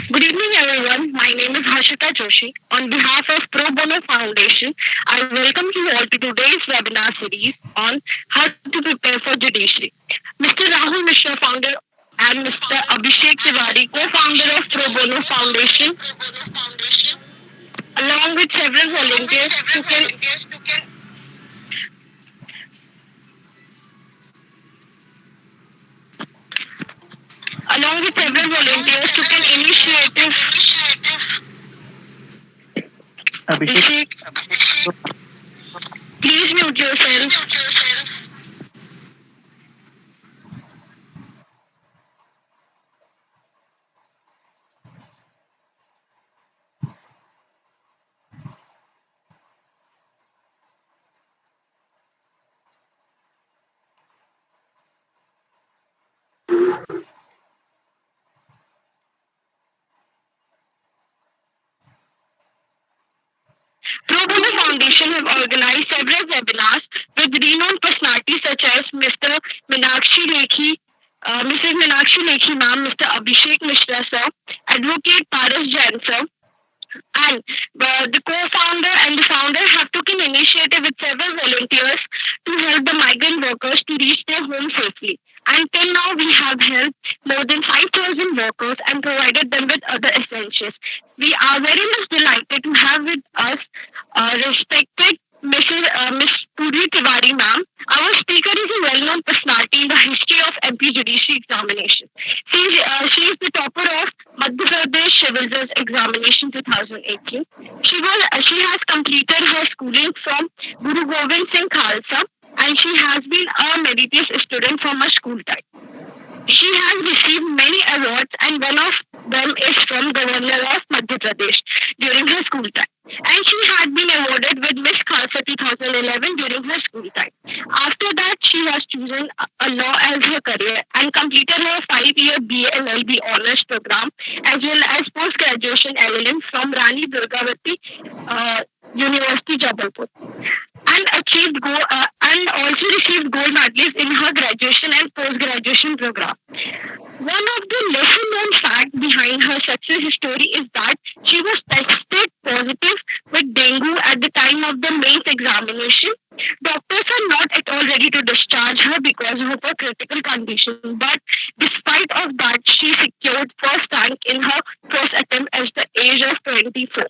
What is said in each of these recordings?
Good evening, everyone. My name is Harshita Joshi. On behalf of Pro Bono Foundation, I welcome you all to today's webinar series on how to prepare for judiciary. Mr. Rahul Mishra, founder, and Mr. Abhishek Tiwari, co-founder of Pro Bono Foundation, along with several volunteers who can initiative. Abhishek, Please mute yourself. Pro Bono Foundation have organized several webinars with renowned personalities such as Mr. Meenakshi Lekhi, Mrs. Meenakshi Lekhi ma'am, Mr. Abhishek Mishra sir, Advocate Paras Jain sir, and the co-founder and the founder have taken initiative with several volunteers to help the migrant workers to reach their home safely. Until now, we have helped more than 5,000 workers and provided them with other essentials. We are very much delighted to have with us respected Miss Puri Tiwari ma'am. Our speaker is a well-known personality in the history of MP Judiciary Examination. She is the topper of Madhya Pradesh Civil Judge Examination 2018. She has completed her schooling from Guru Gobind Singh Khalsa, and she has been a meritorious student from her school time. She has received many awards, and one of them is from Governor of Madhya Pradesh during her school time. And she had been awarded with Miss Khalsa 2011 during her school time. After that, she has chosen a law as her career and completed her 5-year BA LLB honors program as well as post-graduation LLM from Rani Durgavati University, Jabalpur. And also received gold medals in her graduation and post-graduation program. One of the lesser known facts behind her success story is that she was tested positive with dengue at the time of the mains examination. Doctors are not at all ready to discharge her because of her critical condition, but despite of that, she secured first rank in her first attempt at the age of 24.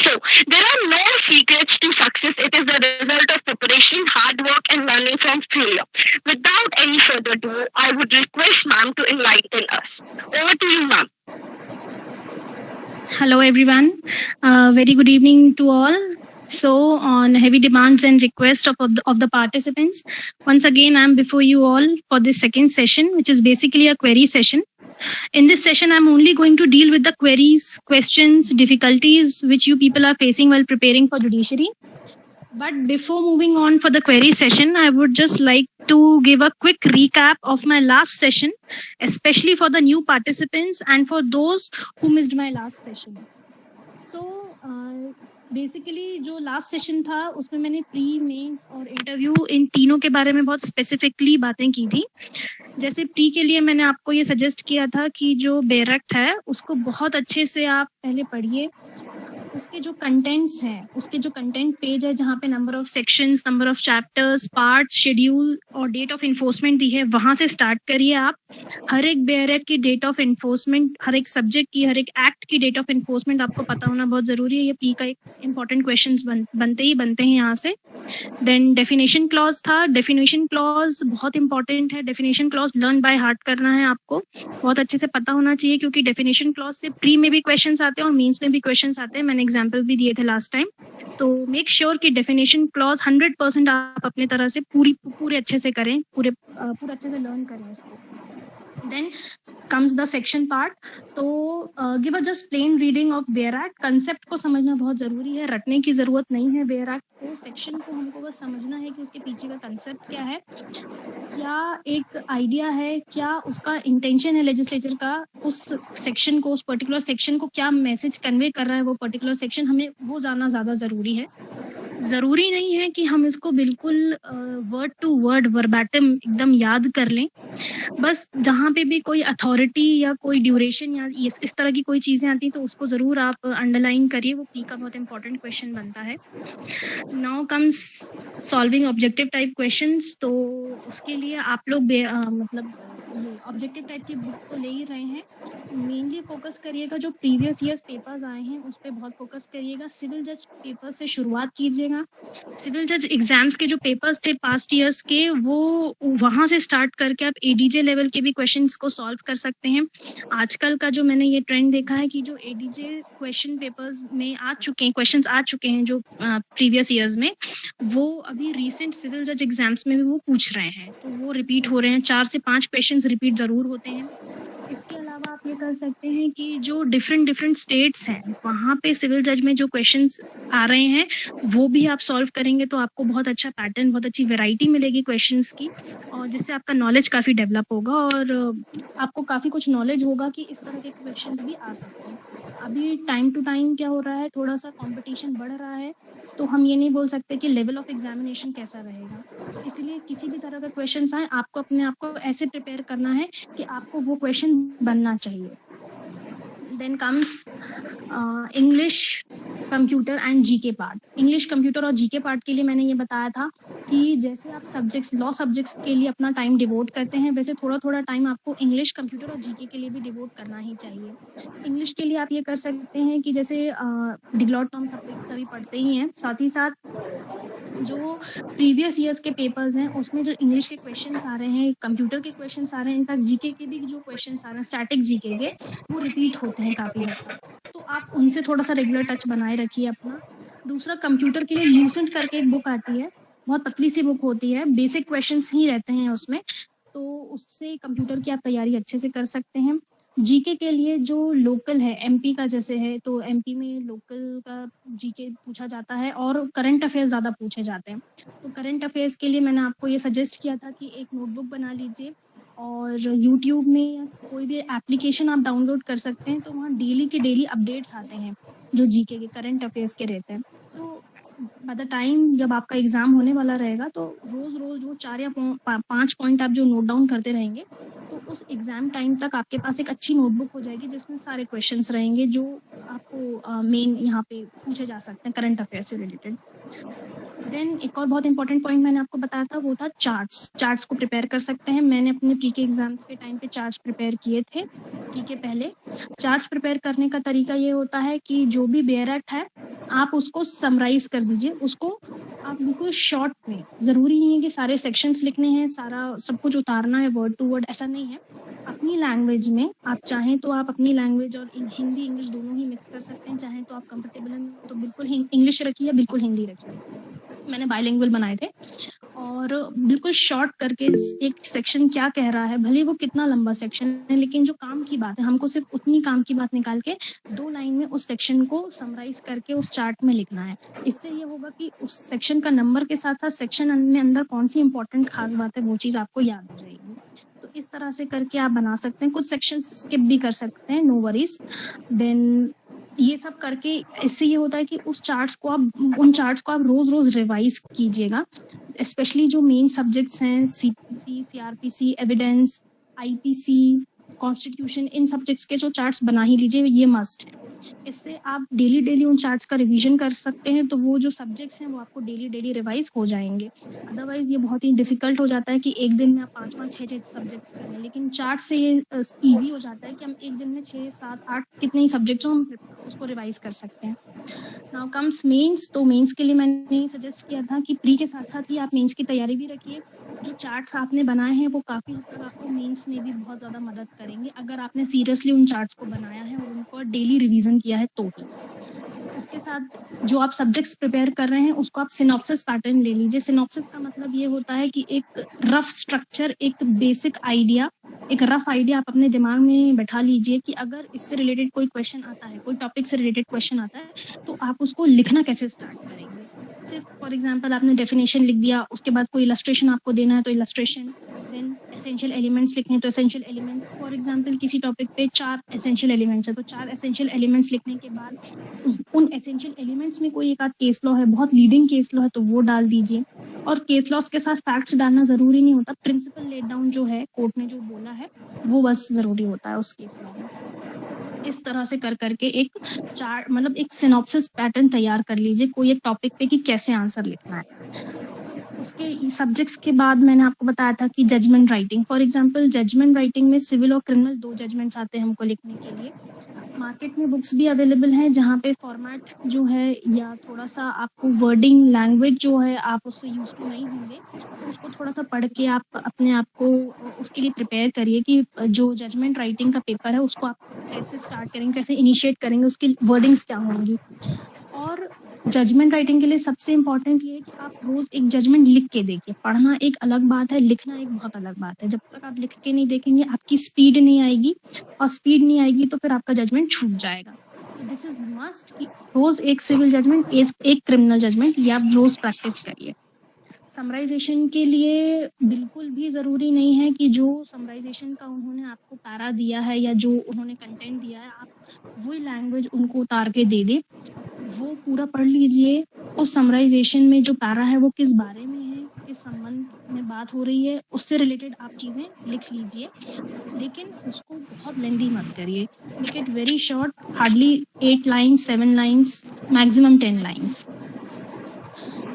So, there are no secrets to success. It is the result of preparation, hard work, and learning from failure. Without any further ado, I would request ma'am to enlighten us. Over to you, ma'am. Hello, everyone. Very good evening to all. So, on heavy demands and request of the participants, once again, I'm before you all for this second session, which is basically a query session. In this session, I'm only going to deal with the queries, questions, difficulties which you people are facing while preparing for judiciary. But before moving on for the query session, I would just like to give a quick recap of my last session, especially for the new participants and for those who missed my last session. So, basically जो last session था उसमें मैंने pre mains और interview in तीनों के बारे में बहुत स्पेसिफिकली बातें की थी. जैसे प्री के लिए मैंने आपको ये सजेस्ट किया था कि जो बेरेक्ट है उसको बहुत अच्छे से आप पहले पढ़िए. उसके जो कंटेंट्स हैं, उसके जो कंटेंट पेज है जहाँ पे number of sections, number of chapters, parts, schedule और डेट ऑफ इन्फोर्समेंट दी है, वहां से स्टार्ट करिए आप. हर एक बेरेक्ट की डेट ऑफ इन्फोर्समेंट, हर एक सब्जेक्ट की, हर एक एक्ट की डेट ऑफ इन्फोर्समेंट आपको पता होना बहुत जरूरी है. ये पी का एक इंपॉर्टेंट क्वेश्चन बनते हैं यहाँ से. देन डेफिनेशन क्लॉज था. डेफिनेशन क्लॉज बहुत इंपॉर्टेंट है. Definition clause learn by heart करना है आपको, बहुत अच्छे से पता होना चाहिए क्योंकि डेफिनेशन क्लॉज से प्री में भी क्वेश्चंस आते हैं और मेंस में भी क्वेश्चंस आते हैं. मैंने एग्जांपल भी दिए थे लास्ट टाइम. तो मेक श्योर कि डेफिनेशन क्लॉज 100% आप अपनी तरह से पूरे अच्छे से करें, पूरे अच्छे से लर्न करें उसको. Then comes the section part. तो give a just plain reading of Bayer Act. Concept को समझना बहुत जरूरी है, रटने की जरूरत नहीं है. Bayer Act को, सेक्शन को हमको बस समझना है कि उसके पीछे का कंसेप्ट क्या है, क्या एक आइडिया है, क्या उसका इंटेंशन है लेजिस्लेचर का, उस सेक्शन को, उस पर्टिकुलर सेक्शन को क्या मैसेज कन्वे कर रहा है वो पर्टिकुलर सेक्शन, हमें वो जानना ज्यादा जरूरी है. ज़रूरी नहीं है कि हम इसको बिल्कुल वर्ड टू वर्ड वर्बैटिम एकदम याद कर लें। बस जहाँ पे भी कोई अथॉरिटी या कोई ड्यूरेशन या इस तरह की कोई चीज़ें आती हैं तो उसको ज़रूर आप अंडरलाइन करिए, वो प्री का बहुत इंपॉर्टेंट क्वेश्चन बनता है। Now comes solving objective type questions. तो उसके लिए आप लोग मतलब ये ऑब्जेक्टिव टाइप की बुक्स तो ले ही रहे हैं। मेनली फोकस करिएगा जो प्रीवियस ईयर्स पेपर्स आए हैं उस पर बहुत फोकस करिएगा। सिविल जज पेपर से शुरुआत कीजिएगा। सिविल जज एग्जाम्स के जो पेपर्स थे पास्ट ईयर्स के, वो वहाँ से स्टार्ट करके आप एडीजे लेवल के भी क्वेश्चंस को सॉल्व कर सकते हैं। आजकल का जो मैंने ये ट्रेंड देखा है कि जो एडीजे क्वेश्चन पेपर्स में आ चुके हैं, क्वेश्चंस आ चुके हैं जो प्रीवियस ईयर्स में, वो अभी रिसेंट सिविल जज एग्जाम्स में भी वो पूछ रहे हैं, तो वो रिपीट हो रहे हैं। 4 से 5 क्वेश्चंस रिपीट ज़रूर होते हैं। इसके अलावा आप ये कर सकते हैं कि जो डिफरेंट स्टेट्स हैं वहाँ पे सिविल जज में जो क्वेश्चंस आ रहे हैं वो भी आप सॉल्व करेंगे, तो आपको बहुत अच्छा पैटर्न, बहुत अच्छी वैरायटी मिलेगी क्वेश्चंस की, और जिससे आपका नॉलेज काफ़ी डेवलप होगा और आपको काफ़ी कुछ नॉलेज होगा कि इस तरह के क्वेश्चंस भी आ सकते हैं। अभी टाइम टू टाइम क्या हो रहा है, थोड़ा सा कंपटीशन बढ़ रहा है, तो हम ये नहीं बोल सकते कि लेवल ऑफ एग्जामिनेशन कैसा रहेगा। तो इसलिए किसी भी तरह का क्वेश्चन आए आपको अपने आप को ऐसे प्रिपेयर करना है कि आपको वो क्वेश्चन बनना चाहिए। Then comes English, computer and GK part. English, computer और जीके पार्ट के लिए मैंने ये बताया था कि जैसे आप सब्जेक्ट्स, लॉ सब्जेक्ट्स के लिए अपना टाइम डिवोट करते हैं, वैसे थोड़ा थोड़ा टाइम आपको इंग्लिश, कंप्यूटर और जीके के लिए भी डिवोट करना ही चाहिए। इंग्लिश के लिए आप ये कर सकते हैं कि जैसे डिग्लॉट टर्म सभी पढ़ते ही हैं, साथ ही साथ जो प्रीवियस ईयर्स के पेपर्स हैं उसमें जो इंग्लिश के क्वेश्चंस आ रहे हैं, कंप्यूटर के क्वेश्चंस आ रहे हैं, इनफैक्ट जीके के भी जो क्वेश्चंस आ रहे हैं, स्टैटिक जीके के, वो रिपीट होते हैं काफ़ी हद तक, तो आप उनसे थोड़ा सा रेगुलर टच बनाए रखिए अपना। दूसरा, कंप्यूटर के लिए ल्यूसेंट करके एक बुक आती है, बहुत पतली सी बुक होती है, बेसिक क्वेश्चंस ही रहते हैं उसमें, तो उससे कंप्यूटर की आप तैयारी अच्छे से कर सकते हैं। जीके के लिए जो लोकल है, एमपी का जैसे है, तो एमपी में लोकल का जीके पूछा जाता है और करंट अफेयर्स ज़्यादा पूछे जाते हैं। तो करंट अफेयर्स के लिए मैंने आपको ये सजेस्ट किया था कि एक नोटबुक बना लीजिए और यूट्यूब में या कोई भी एप्लीकेशन आप डाउनलोड कर सकते हैं, तो वहाँ डेली के डेली अपडेट्स आते हैं जो जीके के, करंट अफेयर्स के रहते हैं। तो बाय द टाइम जब आपका एग्जाम होने वाला रहेगा तो रोज रोज वो 4 या 5 पॉइंट आप जो नोट डाउन करते रहेंगे, तो उस एग्जाम टाइम तक आपके पास एक अच्छी नोटबुक हो जाएगी जिसमें सारे क्वेश्चंस रहेंगे जो आपको मेन यहाँ पे पूछे जा सकते हैं करंट अफेयर से रिलेटेड। देन एक और बहुत इंपॉर्टेंट पॉइंट मैंने आपको बताया था, वो था चार्ट्स को प्रिपेयर कर सकते हैं। मैंने अपने प्री के एग्जाम्स के टाइम पे चार्ट्स प्रिपेयर किए थे। प्री के पहले चार्ट्स प्रिपेयर करने का तरीका ये होता है कि जो भी बेयर एक्ट है आप उसको समराइज कर दीजिए, उसको आप बिल्कुल शॉर्ट में, ज़रूरी नहीं है कि सारे सेक्शंस लिखने हैं, सारा सब कुछ उतारना है वर्ड टू वर्ड, ऐसा नहीं है। अपनी लैंग्वेज में आप चाहें तो आप अपनी लैंग्वेज और हिंदी इंग्लिश दोनों ही मिक्स कर सकते हैं, चाहें तो आप कंफर्टेबल हैं तो बिल्कुल इंग्लिश रखिए या बिल्कुल हिंदी रखिए। मैंने बाइलिंगुअल बनाए थे और बिल्कुल शॉर्ट करके एक सेक्शन क्या कह रहा है, भले वो कितना लंबा सेक्शन है, लेकिन जो काम की बात है हमको सिर्फ उतनी काम की बात निकाल के 2 लाइन में उस सेक्शन को समराइज करके उस चार्ट में लिखना है। इससे ये होगा कि उस सेक्शन का नंबर के साथ साथ सेक्शन में अंदर कौन सी इंपॉर्टेंट खास बात है वो चीज़ आपको याद हो जाएगी। तो इस तरह से करके आप बना सकते हैं। कुछ सेक्शन स्किप भी कर सकते हैं, नो वरीज। देन ये सब करके इससे ये होता है कि उन चार्ट्स को आप रोज रिवाइज कीजिएगा, स्पेशली जो मेन सब्जेक्ट्स हैं, CPC, CRPC, evidence, IPC, constitution, इन सब्जेक्ट्स के जो चार्ट्स बना ही लीजिए, ये मस्ट है। इससे आप डेली उन चार्ट्स का रिवीजन कर सकते हैं, तो वो जो सब्जेक्ट्स हैं वो आपको डेली रिवाइज हो जाएंगे। अदरवाइज ये बहुत ही डिफिकल्ट हो जाता है कि एक दिन में आप 5-5, 6-6 सब्जेक्ट्स करें, लेकिन चार्ट से ये ईजी हो जाता है कि हम एक दिन में 6, 7, 8 कितने ही सब्जेक्ट्स हो हम उसको रिवाइज कर सकते हैं। Now comes mains. तो मेंस के लिए मैंने सजेस्ट किया था कि प्री के साथ साथ ही आप मेंस की तैयारी भी रखिए। जो चार्ट्स आपने बनाए हैं वो काफ़ी हद तक आपको मेंस में भी बहुत ज़्यादा मदद करेंगे, अगर आपने सीरियसली उन चार्ट्स को बनाया है और उनको डेली रिवीजन किया है तो ही। उसके साथ जो आप सब्जेक्ट्स प्रिपेयर कर रहे हैं उसको आप सिनॉप्सिस पैटर्न ले लीजिए। सिनॉप्सिस का मतलब ये होता है कि एक रफ स्ट्रक्चर, एक बेसिक आइडिया, एक रफ आइडिया आप अपने दिमाग में बैठा लीजिए कि अगर इससे रिलेटेड कोई क्वेश्चन आता है, कोई टॉपिक से रिलेटेड क्वेश्चन आता है, तो आप उसको लिखना कैसे स्टार्ट करेंगे। सिर्फ फॉर एग्जांपल आपने डेफिनेशन लिख दिया, उसके बाद कोई इलस्ट्रेशन आपको देना है तो इलस्ट्रेशन, देन एसेंशियल एलिमेंट्स लिखने तो एसेंशियल एलिमेंट्स, फॉर एग्जांपल किसी टॉपिक पे 4 एसेंशियल एलिमेंट्स है तो 4 एसेंशियल एलिमेंट्स लिखने के बाद उन एसेंशियल एलिमेंट्स में कोई एक आध केस लॉ है, बहुत लीडिंग केस लॉ है तो वो डाल दीजिए। और केस लॉस के साथ फैक्ट्स डालना जरूरी नहीं होता, प्रिंसिपल लेट डाउन जो है कोर्ट ने जो बोला है वो बस जरूरी होता है उस केस लॉ में। इस तरह से कर करके एक चार्ट मतलब एक सिनॉप्सिस पैटर्न तैयार कर लीजिए कोई एक टॉपिक पे कि कैसे आंसर लिखना है। उसके सब्जेक्ट्स के बाद मैंने आपको बताया था कि judgment writing, for example judgment writing में सिविल और क्रिमिनल 2 जजमेंट्स आते हैं हमको लिखने के लिए। मार्केट में बुक्स भी अवेलेबल हैं जहाँ पे फॉर्मेट जो है या थोड़ा सा आपको वर्डिंग लैंग्वेज जो है आप उससे यूज टू नहीं होंगे तो उसको थोड़ा सा पढ़ के आप अपने आप को उसके लिए प्रिपेयर करिए कि जो जजमेंट राइटिंग का पेपर है उसको आप कैसे स्टार्ट करेंगे, कैसे इनिशिएट करेंगे, उसकी वर्डिंग्स क्या होंगी। और जजमेंट राइटिंग के लिए सबसे इम्पोर्टेंट ये है कि आप रोज एक जजमेंट लिख के देखिए। पढ़ना एक अलग बात है, लिखना एक बहुत अलग बात है। जब तक आप लिख के नहीं देखेंगे आपकी स्पीड नहीं आएगी, और स्पीड नहीं आएगी तो फिर आपका जजमेंट छूट जाएगा। दिस इज मस्ट कि रोज एक सिविल जजमेंट, एक क्रिमिनल जजमेंट, ये आप रोज प्रैक्टिस करिए। समराइजेशन के लिए बिल्कुल भी ज़रूरी नहीं है कि जो समराइजेशन का उन्होंने आपको पैरा दिया है या जो उन्होंने कंटेंट दिया है आप वही लैंग्वेज उनको उतार के दे दें। वो पूरा पढ़ लीजिए, उस समराइजेशन में जो पैरा है वो किस बारे में है, किस संबंध में बात हो रही है, उससे रिलेटेड आप चीज़ें लिख लीजिए, लेकिन उसको बहुत लेंदी मत करिए। Make it very short, hardly 8 lines, 7 lines, maximum 10 lines.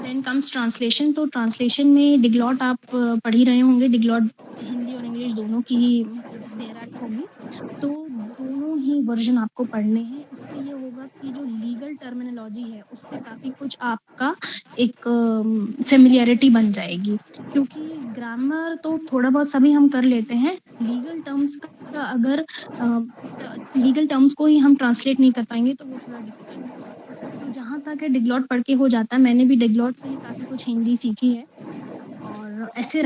Then comes translation. तो ट्रांसलेशन में डिग्लॉट आप पढ़ ही रहे होंगे, डिग्लॉट हिंदी और इंग्लिश दोनों की ही डेराट होगी, तो दोनों ही वर्जन आपको पढ़ने हैं। इससे ये होगा कि जो लीगल टर्मिनोलॉजी है उससे काफ़ी कुछ आपका एक फेमिलियरिटी बन जाएगी, क्योंकि ग्रामर तो थोड़ा बहुत सभी हम कर लेते हैं, लीगल टर्म्स का अगर लीगल टर्म्स को ही हम ट्रांसलेट नहीं कर पाएंगे तो वो थोड़ा डिफिकल्ट होगा। तो जहाँ तक है डिग्लॉट पढ़ के हो जाता है। मैंने भी डिग्लॉट से ही काफ़ी कुछ हिंदी सीखी है। और ऐसे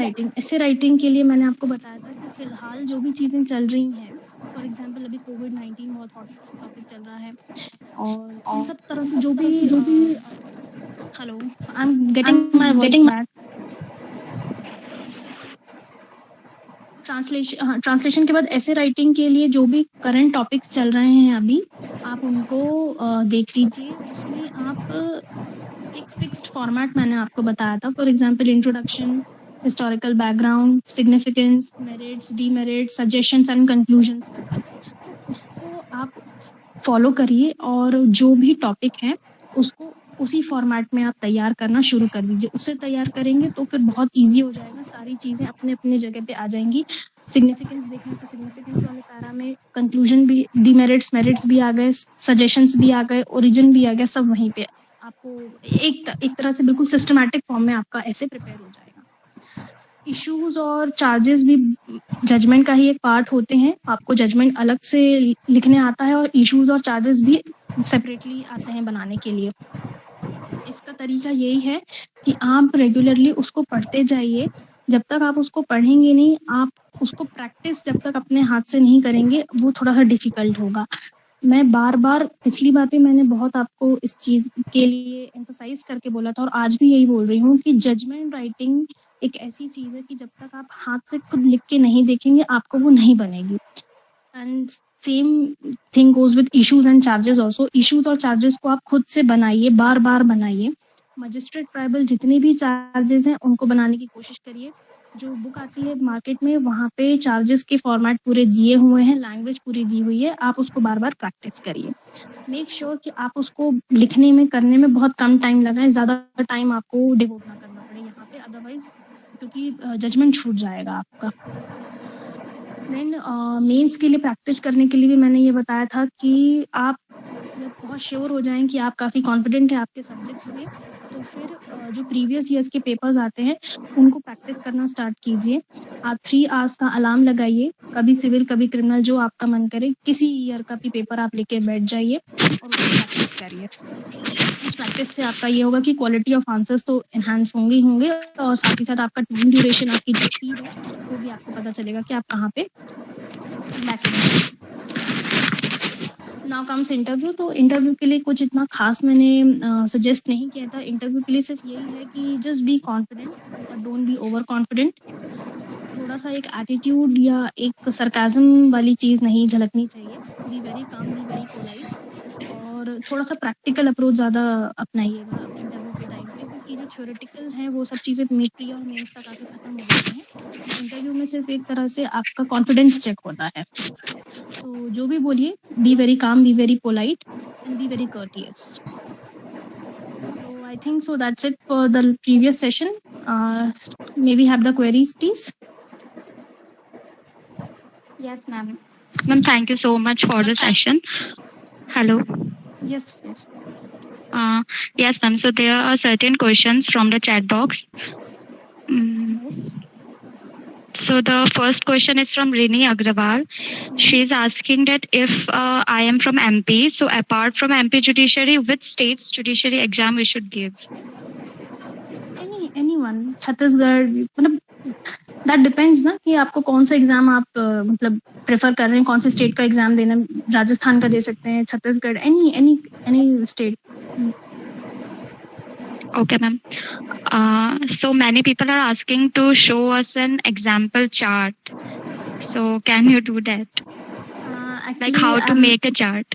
राइटिंग के लिए मैंने आपको बताया था कि फिलहाल जो भी चीज़ें चल रही हैं, फॉर एग्जांपल अभी कोविड-19 बहुत हॉट टॉपिक चल रहा है, और इन सब तरह से जो भी hello, I am getting my voice back. Translation के बाद ऐसे राइटिंग के लिए जो भी करंट टॉपिक्स चल रहे हैं अभी आप उनको देख लीजिए। उसमें आप एक फिक्स्ड फॉर्मेट मैंने आपको बताया था, for example introduction, historical background, significance, merits, demerits, suggestions and conclusions, उसको आप फॉलो करिए और जो भी टॉपिक है उसको उसी फॉर्मेट में आप तैयार करना शुरू कर दीजिए। उससे तैयार करेंगे तो फिर बहुत इजी हो जाएगा, सारी चीज़ें अपने अपने जगह पे आ जाएंगी। सिग्निफिकेंस देखें तो सिग्निफिकेंस वाले पैरा में कंक्लूजन भी, डीमेरिट्स, मेरिट्स भी आ गए, सजेशंस भी आ गए, ओरिजिन भी आ गया, सब वहीं पे आपको एक तरह से बिल्कुल सिस्टमैटिक फॉर्म में आपका ऐसे प्रिपेयर हो जाएगा। इश्यूज और चार्जेस भी जजमेंट का ही एक पार्ट होते हैं। आपको जजमेंट अलग से लिखने आता है और इश्यूज और चार्जेस भी सेपरेटली आते हैं बनाने के लिए। इसका तरीका यही है कि आप रेगुलरली उसको पढ़ते जाइए। जब तक आप उसको पढ़ेंगे नहीं, आप उसको प्रैक्टिस जब तक अपने हाथ से नहीं करेंगे, वो थोड़ा सा डिफिकल्ट होगा। मैं बार-बार पिछली बार भी मैंने बहुत आपको इस चीज़ के लिए एम्फसाइज करके बोला था और आज भी यही बोल रही हूँ कि जजमेंट राइटिंग एक ऐसी चीज़ है कि जब तक आप हाथ से खुद लिख के नहीं देखेंगे, आपको वो नहीं बनेगी। And same thing goes with issues and charges also. Issues और चार्जेस को आप खुद से बनाइए, बार बार बनाइए। मजिस्ट्रेट ट्राइबल जितने भी चार्जेस हैं उनको बनाने की कोशिश करिए। जो बुक आती है मार्केट में वहाँ पे चार्जेस के फॉर्मेट पूरे दिए हुए हैं, लैंग्वेज पूरी दी हुई है, आप उसको बार बार प्रैक्टिस करिए। मेक श्योर कि आप उसको लिखने में करने में बहुत कम टाइम लगाएं, ज़्यादा टाइम आपको डिवोट ना करना पड़े यहाँ पे, अदरवाइज क्योंकि जजमेंट छूट जाएगा आपका। देन मेंस के लिए प्रैक्टिस करने के लिए भी मैंने ये बताया था कि आप जब बहुत श्योर हो जाएं कि आप काफ़ी कॉन्फिडेंट हैं आपके सब्जेक्ट्स में, तो फिर जो प्रीवियस ईयर्स के पेपर्स आते हैं उनको प्रैक्टिस करना स्टार्ट कीजिए। आप 3 आवर्स का अलार्म लगाइए, कभी सिविल कभी क्रिमिनल, जो आपका मन करे, किसी ईयर का भी पेपर आप लेके बैठ जाइए और उसको प्रैक्टिस करिए। उस प्रैक्टिस से आपका ये होगा कि क्वालिटी ऑफ आंसर्स तो इन्हांस होंगे ही होंगे, और साथ ही साथ आपका टाइम ड्यूरेशन, आपकी जो स्पीड है वो भी आपको पता चलेगा कि आप कहाँ पे लैकिंग है। Now comes interview. तो इंटरव्यू के लिए कुछ इतना खास मैंने सजेस्ट नहीं किया था। इंटरव्यू के लिए सिर्फ यही है कि just be confident, but don't be over confident. थोड़ा थोड़ा सा एक एटीट्यूड या एक सरकाज़म वाली चीज़ नहीं झलकनी चाहिए। Be very calm, be very polite और थोड़ा सा प्रैक्टिकल अप्रोच ज़्यादा अपनाइएगा अपने इंटरव्यू के टाइम पे, क्योंकि जो थ्योरेटिकल है वो सब चीज़ें प्री और मेंस तक आके ख़त्म हो जाती हैं। इंटरव्यू में सिर्फ एक तरह से आपका कॉन्फिडेंस चेक होता है। तो जो भी बोलिए, be very calm, be very polite and be very courteous. So I think so that's it for the previous session. May we have the queries, please? Yes, ma'am. Ma'am, thank you so much for the session. Hello. Yes. Yes, ma'am. So there are certain questions from the chat box. Yes. So the first question is from Rini Agrawal. She is asking that if I am from MP, so apart from MP judiciary, which state's judiciary exam we should give? Anyone. Chhattisgarh, मतलब that depends ना कि आपको कौन सा exam आप मतलब prefer कर रहे हैं, कौन से स्टेट का एग्जाम देना। राजस्थान का दे सकते हैं, Chhattisgarh, any state. Okay, ma'am. So many people are asking to show us an example chart. So can you do that? Actually, Like how to make a chart?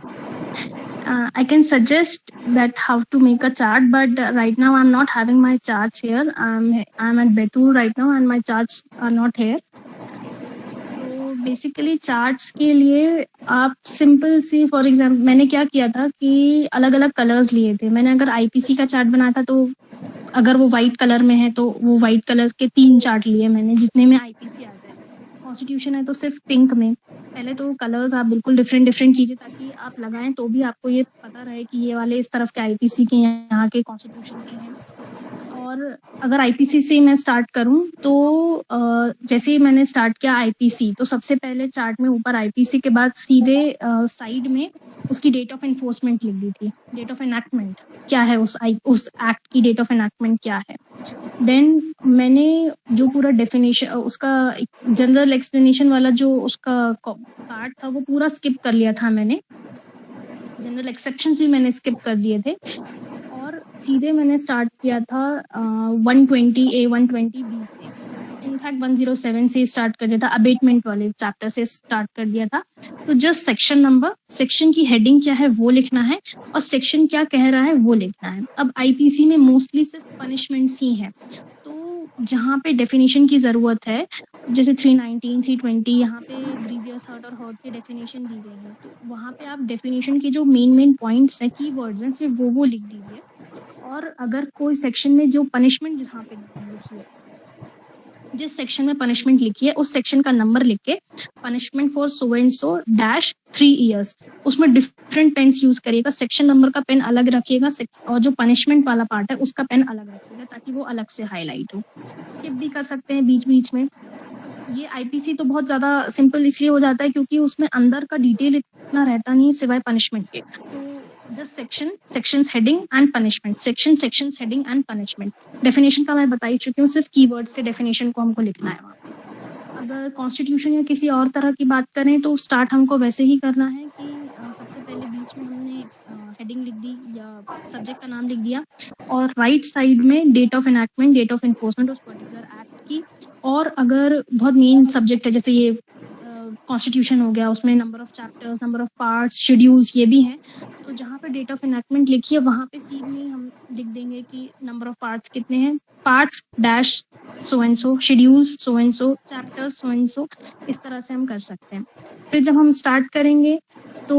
I can suggest that how to make a chart, but right now I'm not having my charts here. I'm at Betur right now and my charts are not here. So basically charts के लिए आप simple C, for example मैंने क्या किया था कि अलग अलग कलर्स लिए थे। मैंने अगर आईपीसी का चार्ट बनाया था तो अगर वो वाइट कलर में है तो वो वाइट कलर्स के 3 चार्ट लिए मैंने, जितने में आईपीसी आ जाए। कॉन्स्टिट्यूशन है तो सिर्फ पिंक में। पहले तो कलर्स आप बिल्कुल डिफरेंट कीजिए ताकि आप लगाएं तो भी आपको ये पता रहे कि ये वाले इस तरफ के आईपीसी के, यहाँ के कॉन्स्टिट्यूशन के हैं। और अगर आईपीसी से मैं स्टार्ट करूं तो जैसे ही मैंने स्टार्ट किया आईपीसी, तो सबसे पहले चार्ट में ऊपर आईपीसी के बाद सीधे साइड में उसकी डेट ऑफ एनफोर्समेंट लिख दी थी। डेट ऑफ एनैक्टमेंट क्या है, उस एक्ट की डेट ऑफ एनैक्टमेंट क्या है। देन मैंने जो पूरा डेफिनेशन, उसका जनरल एक्सप्लेनेशन वाला जो उसका पार्ट था वो पूरा स्किप कर लिया था मैंने। जनरल एक्सेप्शंस भी मैंने स्किप कर दिए थे और सीधे मैंने स्टार्ट किया था 120A 120B से। इनफैक्ट 107 से स्टार्ट कर दिया था, अबेटमेंट वाले चैप्टर से स्टार्ट कर दिया था। तो जस्ट सेक्शन नंबर, सेक्शन की हेडिंग क्या है वो लिखना है और सेक्शन क्या कह रहा है वो लिखना है। अब आईपीसी में मोस्टली सिर्फ पनिशमेंट्स ही है, तो जहाँ पे डेफिनेशन की ज़रूरत है जैसे 319, 320, यहाँ पे ग्रीवियस हर्ट और हर्ट की डेफिनेशन दी गई है, तो वहाँ पे आप डेफिनेशन की जो मेन पॉइंट्स हैं, कीवर्ड्स हैं, सिर्फ वो लिख दीजिए। और अगर कोई सेक्शन में जो पनिशमेंट जहाँ पे लिखी है, जिस सेक्शन में पनिशमेंट लिखी है उस सेक्शन का नंबर लिख के punishment for so and so -3 years, उसमें डिफरेंट पेन्स यूज करिएगा। सेक्शन नंबर का पेन अलग रखिएगा और जो पनिशमेंट वाला पार्ट है उसका पेन अलग रखिएगा ताकि वो अलग से हाईलाइट हो। स्किप भी कर सकते हैं बीच में। ये आईपीसी तो बहुत ज्यादा सिंपल इसलिए हो जाता है क्योंकि उसमें अंदर का डिटेल इतना रहता नहीं सिवाय पनिशमेंट के। तो just sections heading and punishment, sections heading and punishment. Definition का मैं बता ही चुकी हूँ, सिर्फ कीवर्ड से डेफिनेशन को हमको लिखना है वहाँ पे। अगर कॉन्स्टिट्यूशन या किसी और तरह की बात करें तो स्टार्ट हमको वैसे ही करना है कि सबसे पहले बीच में हमने हेडिंग लिख दी या सब्जेक्ट का नाम लिख दिया और राइट साइड में date of enactment, date of enforcement उस पर्टिकुलर एक्ट की। और अगर बहुत मेन सब्जेक्ट है जैसे ये कॉन्स्टिट्यूशन हो गया, उसमें number of chapters, number of parts, schedules ये भी हैं, तो जहाँ पे डेट ऑफ एनैक्टमेंट लिखी है वहाँ पे सीध में हम लिख देंगे कि नंबर ऑफ पार्ट्स कितने हैं, parts dash so and so, schedules so and so, chapters so and so. इस तरह से हम कर सकते हैं। फिर जब हम स्टार्ट करेंगे तो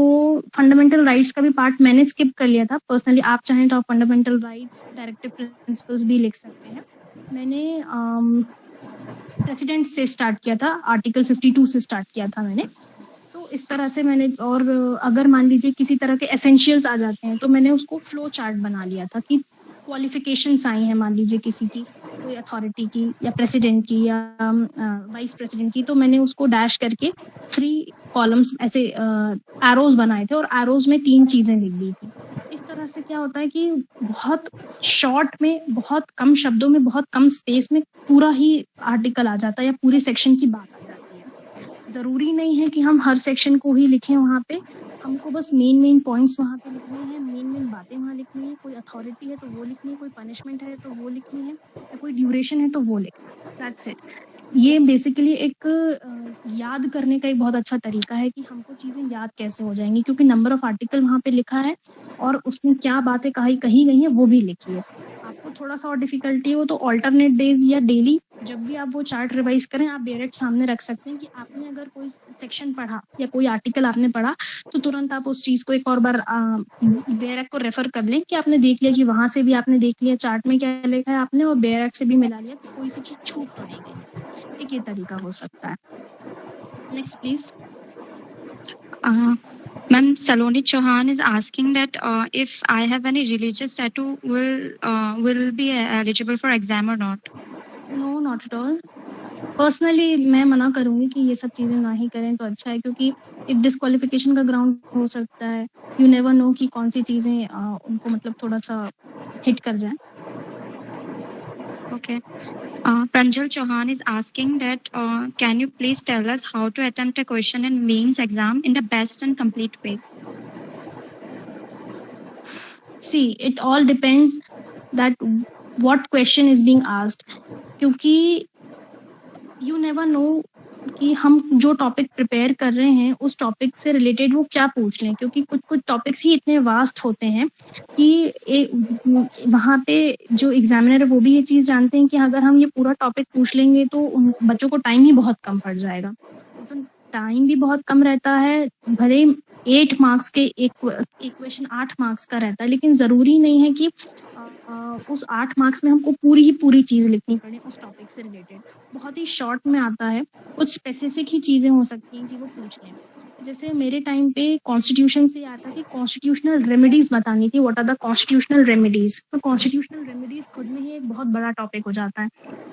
फंडामेंटल राइट्स का भी पार्ट मैंने स्किप कर लिया था पर्सनली। आप चाहें तो आप फंडामेंटल राइट्स, डायरेक्टिव प्रिंसिपल्स भी लिख सकते हैं। मैंने प्रेसिडेंट से स्टार्ट किया था, आर्टिकल 52 से स्टार्ट किया था मैंने। तो इस तरह से मैंने, और अगर मान लीजिए किसी तरह के एसेंशियल्स आ जाते हैं तो मैंने उसको फ्लो चार्ट बना लिया था कि क्वालिफिकेशंस आई हैं मान लीजिए किसी की, कोई अथॉरिटी की या प्रेसिडेंट की या वाइस प्रेसिडेंट की, तो मैंने उसको डैश करके 3 कॉलम्स ऐसे एरोज बनाए थे और एरोज में 3 चीजें लिख दी थी। इस तरह से क्या होता है कि बहुत शॉर्ट में, बहुत कम शब्दों में, बहुत कम स्पेस में पूरा ही आर्टिकल आ जाता है या पूरे सेक्शन की बात आ जाती है। जरूरी नहीं है कि हम हर सेक्शन को ही लिखें वहाँ पे, हमको बस मेन पॉइंट्स वहाँ पे लिखने हैं, मेन बातें वहाँ लिखनी है। कोई अथॉरिटी है तो वो लिखनी है, कोई पनिशमेंट है तो वो लिखनी है, या कोई ड्यूरेशन है तो वो लिखना है। That's it. ये बेसिकली एक याद करने का एक बहुत अच्छा तरीका है कि हमको चीजें याद कैसे हो जाएंगी, क्योंकि नंबर ऑफ आर्टिकल वहाँ पे लिखा है और उसमें क्या बातें कही गई हैं वो भी लिखी है। आपको थोड़ा सा और डिफिकल्टी हो तो ऑल्टरनेट डेज या डेली जब भी आप वो चार्ट रिवाइज करें, आप डायरेक्ट सामने रख सकते हैं कि आपने अगर कोई सेक्शन पढ़ा या कोई आर्टिकल आपने पढ़ा तो तुरंत आप उस चीज को एक और बार बेयरक को रेफर कर लें कि आपने देख लिया, कि वहां से भी आपने देख लिया चार्ट में क्या लिखा है आपने, और बेयरक से भी मिला लिया तो कोई सी चीज छूट तो नहीं गई। एक ये तरीका हो सकता है। Next please. Ma'am, Saloni Chauhan is asking that if I have any religious tattoo, will be eligible for exam or not? No, not at all. Personally मैं मना करूंगी कि ये सब चीजें ना ही करें तो अच्छा है, क्योंकि एक डिस्क्वालिफिकेशन का ग्राउंड हो सकता है। यू नेवर नो कि कौन सी चीजें उनको मतलब थोड़ा सा हिट कर जाए। Okay. Pranjal Chauhan is asking that can you please tell us how to attempt a question in mains exam in the best and complete way? See, it all depends that what question is being asked, क्योंकि you never know कि हम जो topic prepare कर रहे हैं उस topic से related वो क्या पूछ लें, क्योंकि कुछ टॉपिक्स ही इतने वास्ट होते हैं कि वहाँ पे जो एग्जामिनर है वो भी ये चीज़ जानते हैं कि अगर हम ये पूरा टॉपिक पूछ लेंगे तो उन बच्चों को टाइम ही बहुत कम पड़ जाएगा। तो टाइम भी बहुत कम रहता है, भले 8 मार्क्स के एक क्वेश्चन 8 मार्क्स का रहता है, लेकिन ज़रूरी नहीं है कि उस 8 मार्क्स में हमको पूरी चीज़ लिखनी पड़े उस टॉपिक से रिलेटेड। बहुत ही शॉर्ट में आता है, कुछ स्पेसिफिक ही चीज़ें हो सकती हैं कि वो पूछ लें। जैसे मेरे टाइम पे कॉन्स्टिट्यूशन से आता कि कॉन्स्टिट्यूशनल रेमेडीज बतानी थी, what are the constitutional remedies. तो कॉन्स्टिट्यूशनल रेमेडीज खुद में ही एक बहुत बड़ा टॉपिक हो जाता है।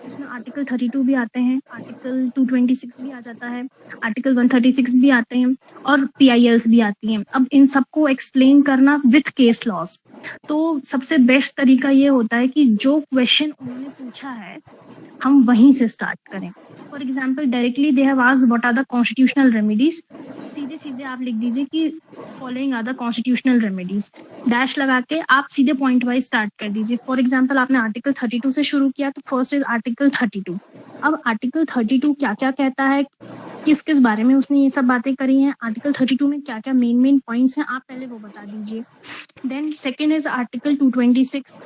उसमें आर्टिकल 32 भी आते हैं, आर्टिकल 226 भी आ जाता है, आर्टिकल 136 भी आते हैं और PILs भी आती हैं। अब इन सबको एक्सप्लेन करना विथ केस लॉज, तो सबसे बेस्ट तरीका ये होता है कि जो क्वेश्चन उन्होंने पूछा है हम वहीं से स्टार्ट करें। For example, directly they have asked what are the constitutional remedies, सीधे आप लिख दीजिए कि following are the constitutional remedies, dash लगा के आप सीधे पॉइंट वाइज स्टार्ट कर दीजिए। फॉर एग्जाम्पल, आपने आर्टिकल 32 से शुरू किया तो फर्स्ट इज आर्टिकल 32। अब आर्टिकल 32 क्या क्या कहता है, किस बारे में उसने ये सब बातें करी हैं, आर्टिकल 32 में क्या क्या मेन पॉइंट्स हैं, आप पहले वो बता दीजिए। Then second is article 226,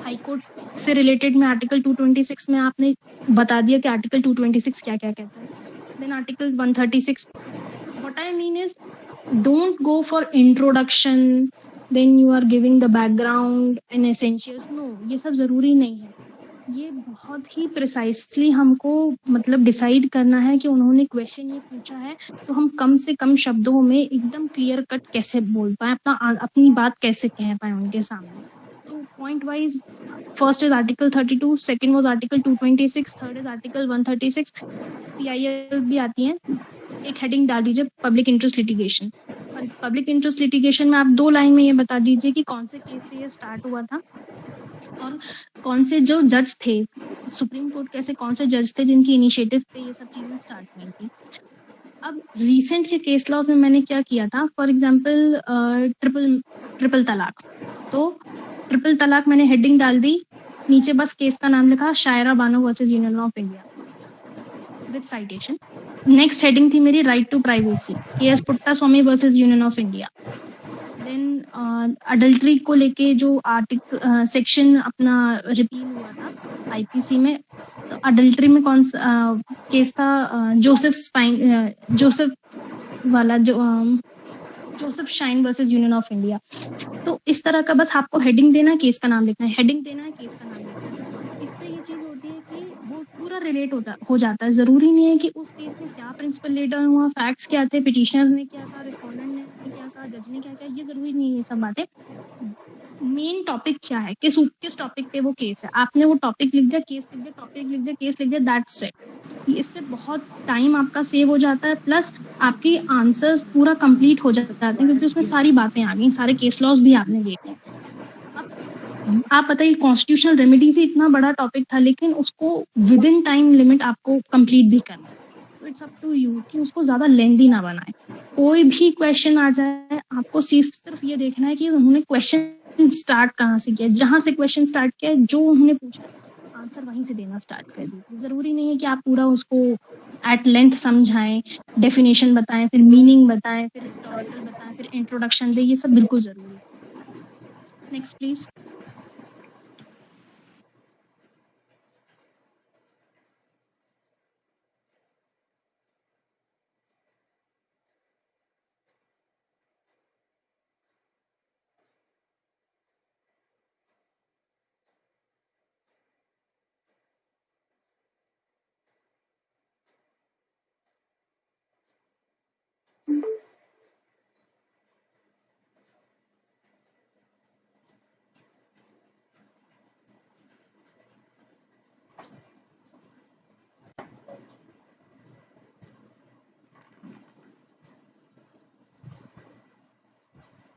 high court से रिलेटेड में आर्टिकल 226 में आपने बता दिया कि आर्टिकल 226 क्या क्या कहता है। Then article 136, what I mean is don't go for introduction, then you are giving the background and essentials. No, ये सब जरूरी नहीं है। ये बहुत ही प्रिसाइसली हमको मतलब डिसाइड करना है कि उन्होंने क्वेश्चन ये पूछा है तो हम कम से कम शब्दों में एकदम क्लियर कट कैसे बोल पाए, अपनी बात कैसे कह पाए उनके सामने। तो point wise first is article 32, second was article 226, third is article 136, PIL भी आती हैं। एक हेडिंग डाल दीजिए public interest litigation. Public interest litigation में आप 2 लाइन में ये बता दीजिए कि कौन से केस से ये स्टार्ट हुआ था और कौन से जो जज थे सुप्रीम कोर्ट के, ऐसे कौन से जज थे जिनकी इनिशिएटिव पे ये सब चीजें स्टार्ट हुई थी। अब रिसेंट के केस लॉज में मैंने क्या किया था, फॉर एग्जांपल ट्रिपल तलाक, तो ट्रिपल तलाक मैंने हेडिंग डाल दी, नीचे बस केस का नाम लिखा Shayara Bano versus Union of India with citation. Next heading थी मेरी right to privacy, K S Puttaswamy versus Union of India. Then adultery को लेके जो आर्टिकल सेक्शन अपना रिपील हुआ था IPC में, तो अडल्ट्री में कौन सा केस था, जोसेफ वाला, Joseph shine versus Union of India. तो इस तरह का बस आपको हेडिंग देना, केस का नाम लिखना है, हेडिंग देना है, केस का नाम लिखना है। इससे ये चीज होती है कि वो पूरा रिलेट हो जाता है। जरूरी नहीं है कि उस केस में क्या प्रिंसिपल लेटर हुआ, फैक्ट्स क्या थे, पिटिशनर ने क्या कहा, रिस्पोंडेंट ने क्या कहा, जज ने क्या कहा, ये जरूरी नहीं है। सब बातें, मेन टॉपिक क्या है, किस टॉपिक पे वो केस है, आपने वो टॉपिक लिख दिया, केस लिख दिया, टॉपिक लिख दिया, केस लिख दिया, दैट्स इट। इससे बहुत टाइम आपका सेव हो जाता है, प्लस आपकी आंसर्स पूरा कंप्लीट हो जाते हैं क्योंकि उसमें सारी बातें आ गई, सारे केस लॉज भी आपने देखे। अब आप बताइए, कॉन्स्टिट्यूशनल रेमेडीज ही इतना बड़ा टॉपिक था, लेकिन उसको विद इन टाइम लिमिट आपको कंप्लीट भी करना है। तो इट्स अप टू यू कि उसको ज्यादा लेंदी ना बनाए। कोई भी क्वेश्चन आ जाए, आपको सिर्फ ये देखना है कि उन्होंने क्वेश्चन स्टार्ट कहाँ से किया, जहां से क्वेश्चन स्टार्ट किया, जो उन्होंने पूछा आंसर वहीं से देना स्टार्ट कर दीजिए। ज़रूरी नहीं है कि आप पूरा उसको एट लेंथ समझाएं, डेफिनेशन बताएं, फिर मीनिंग बताएं, फिर हिस्टोरिकल बताएं, फिर इंट्रोडक्शन दें, ये सब बिल्कुल ज़रूरी है। Next please.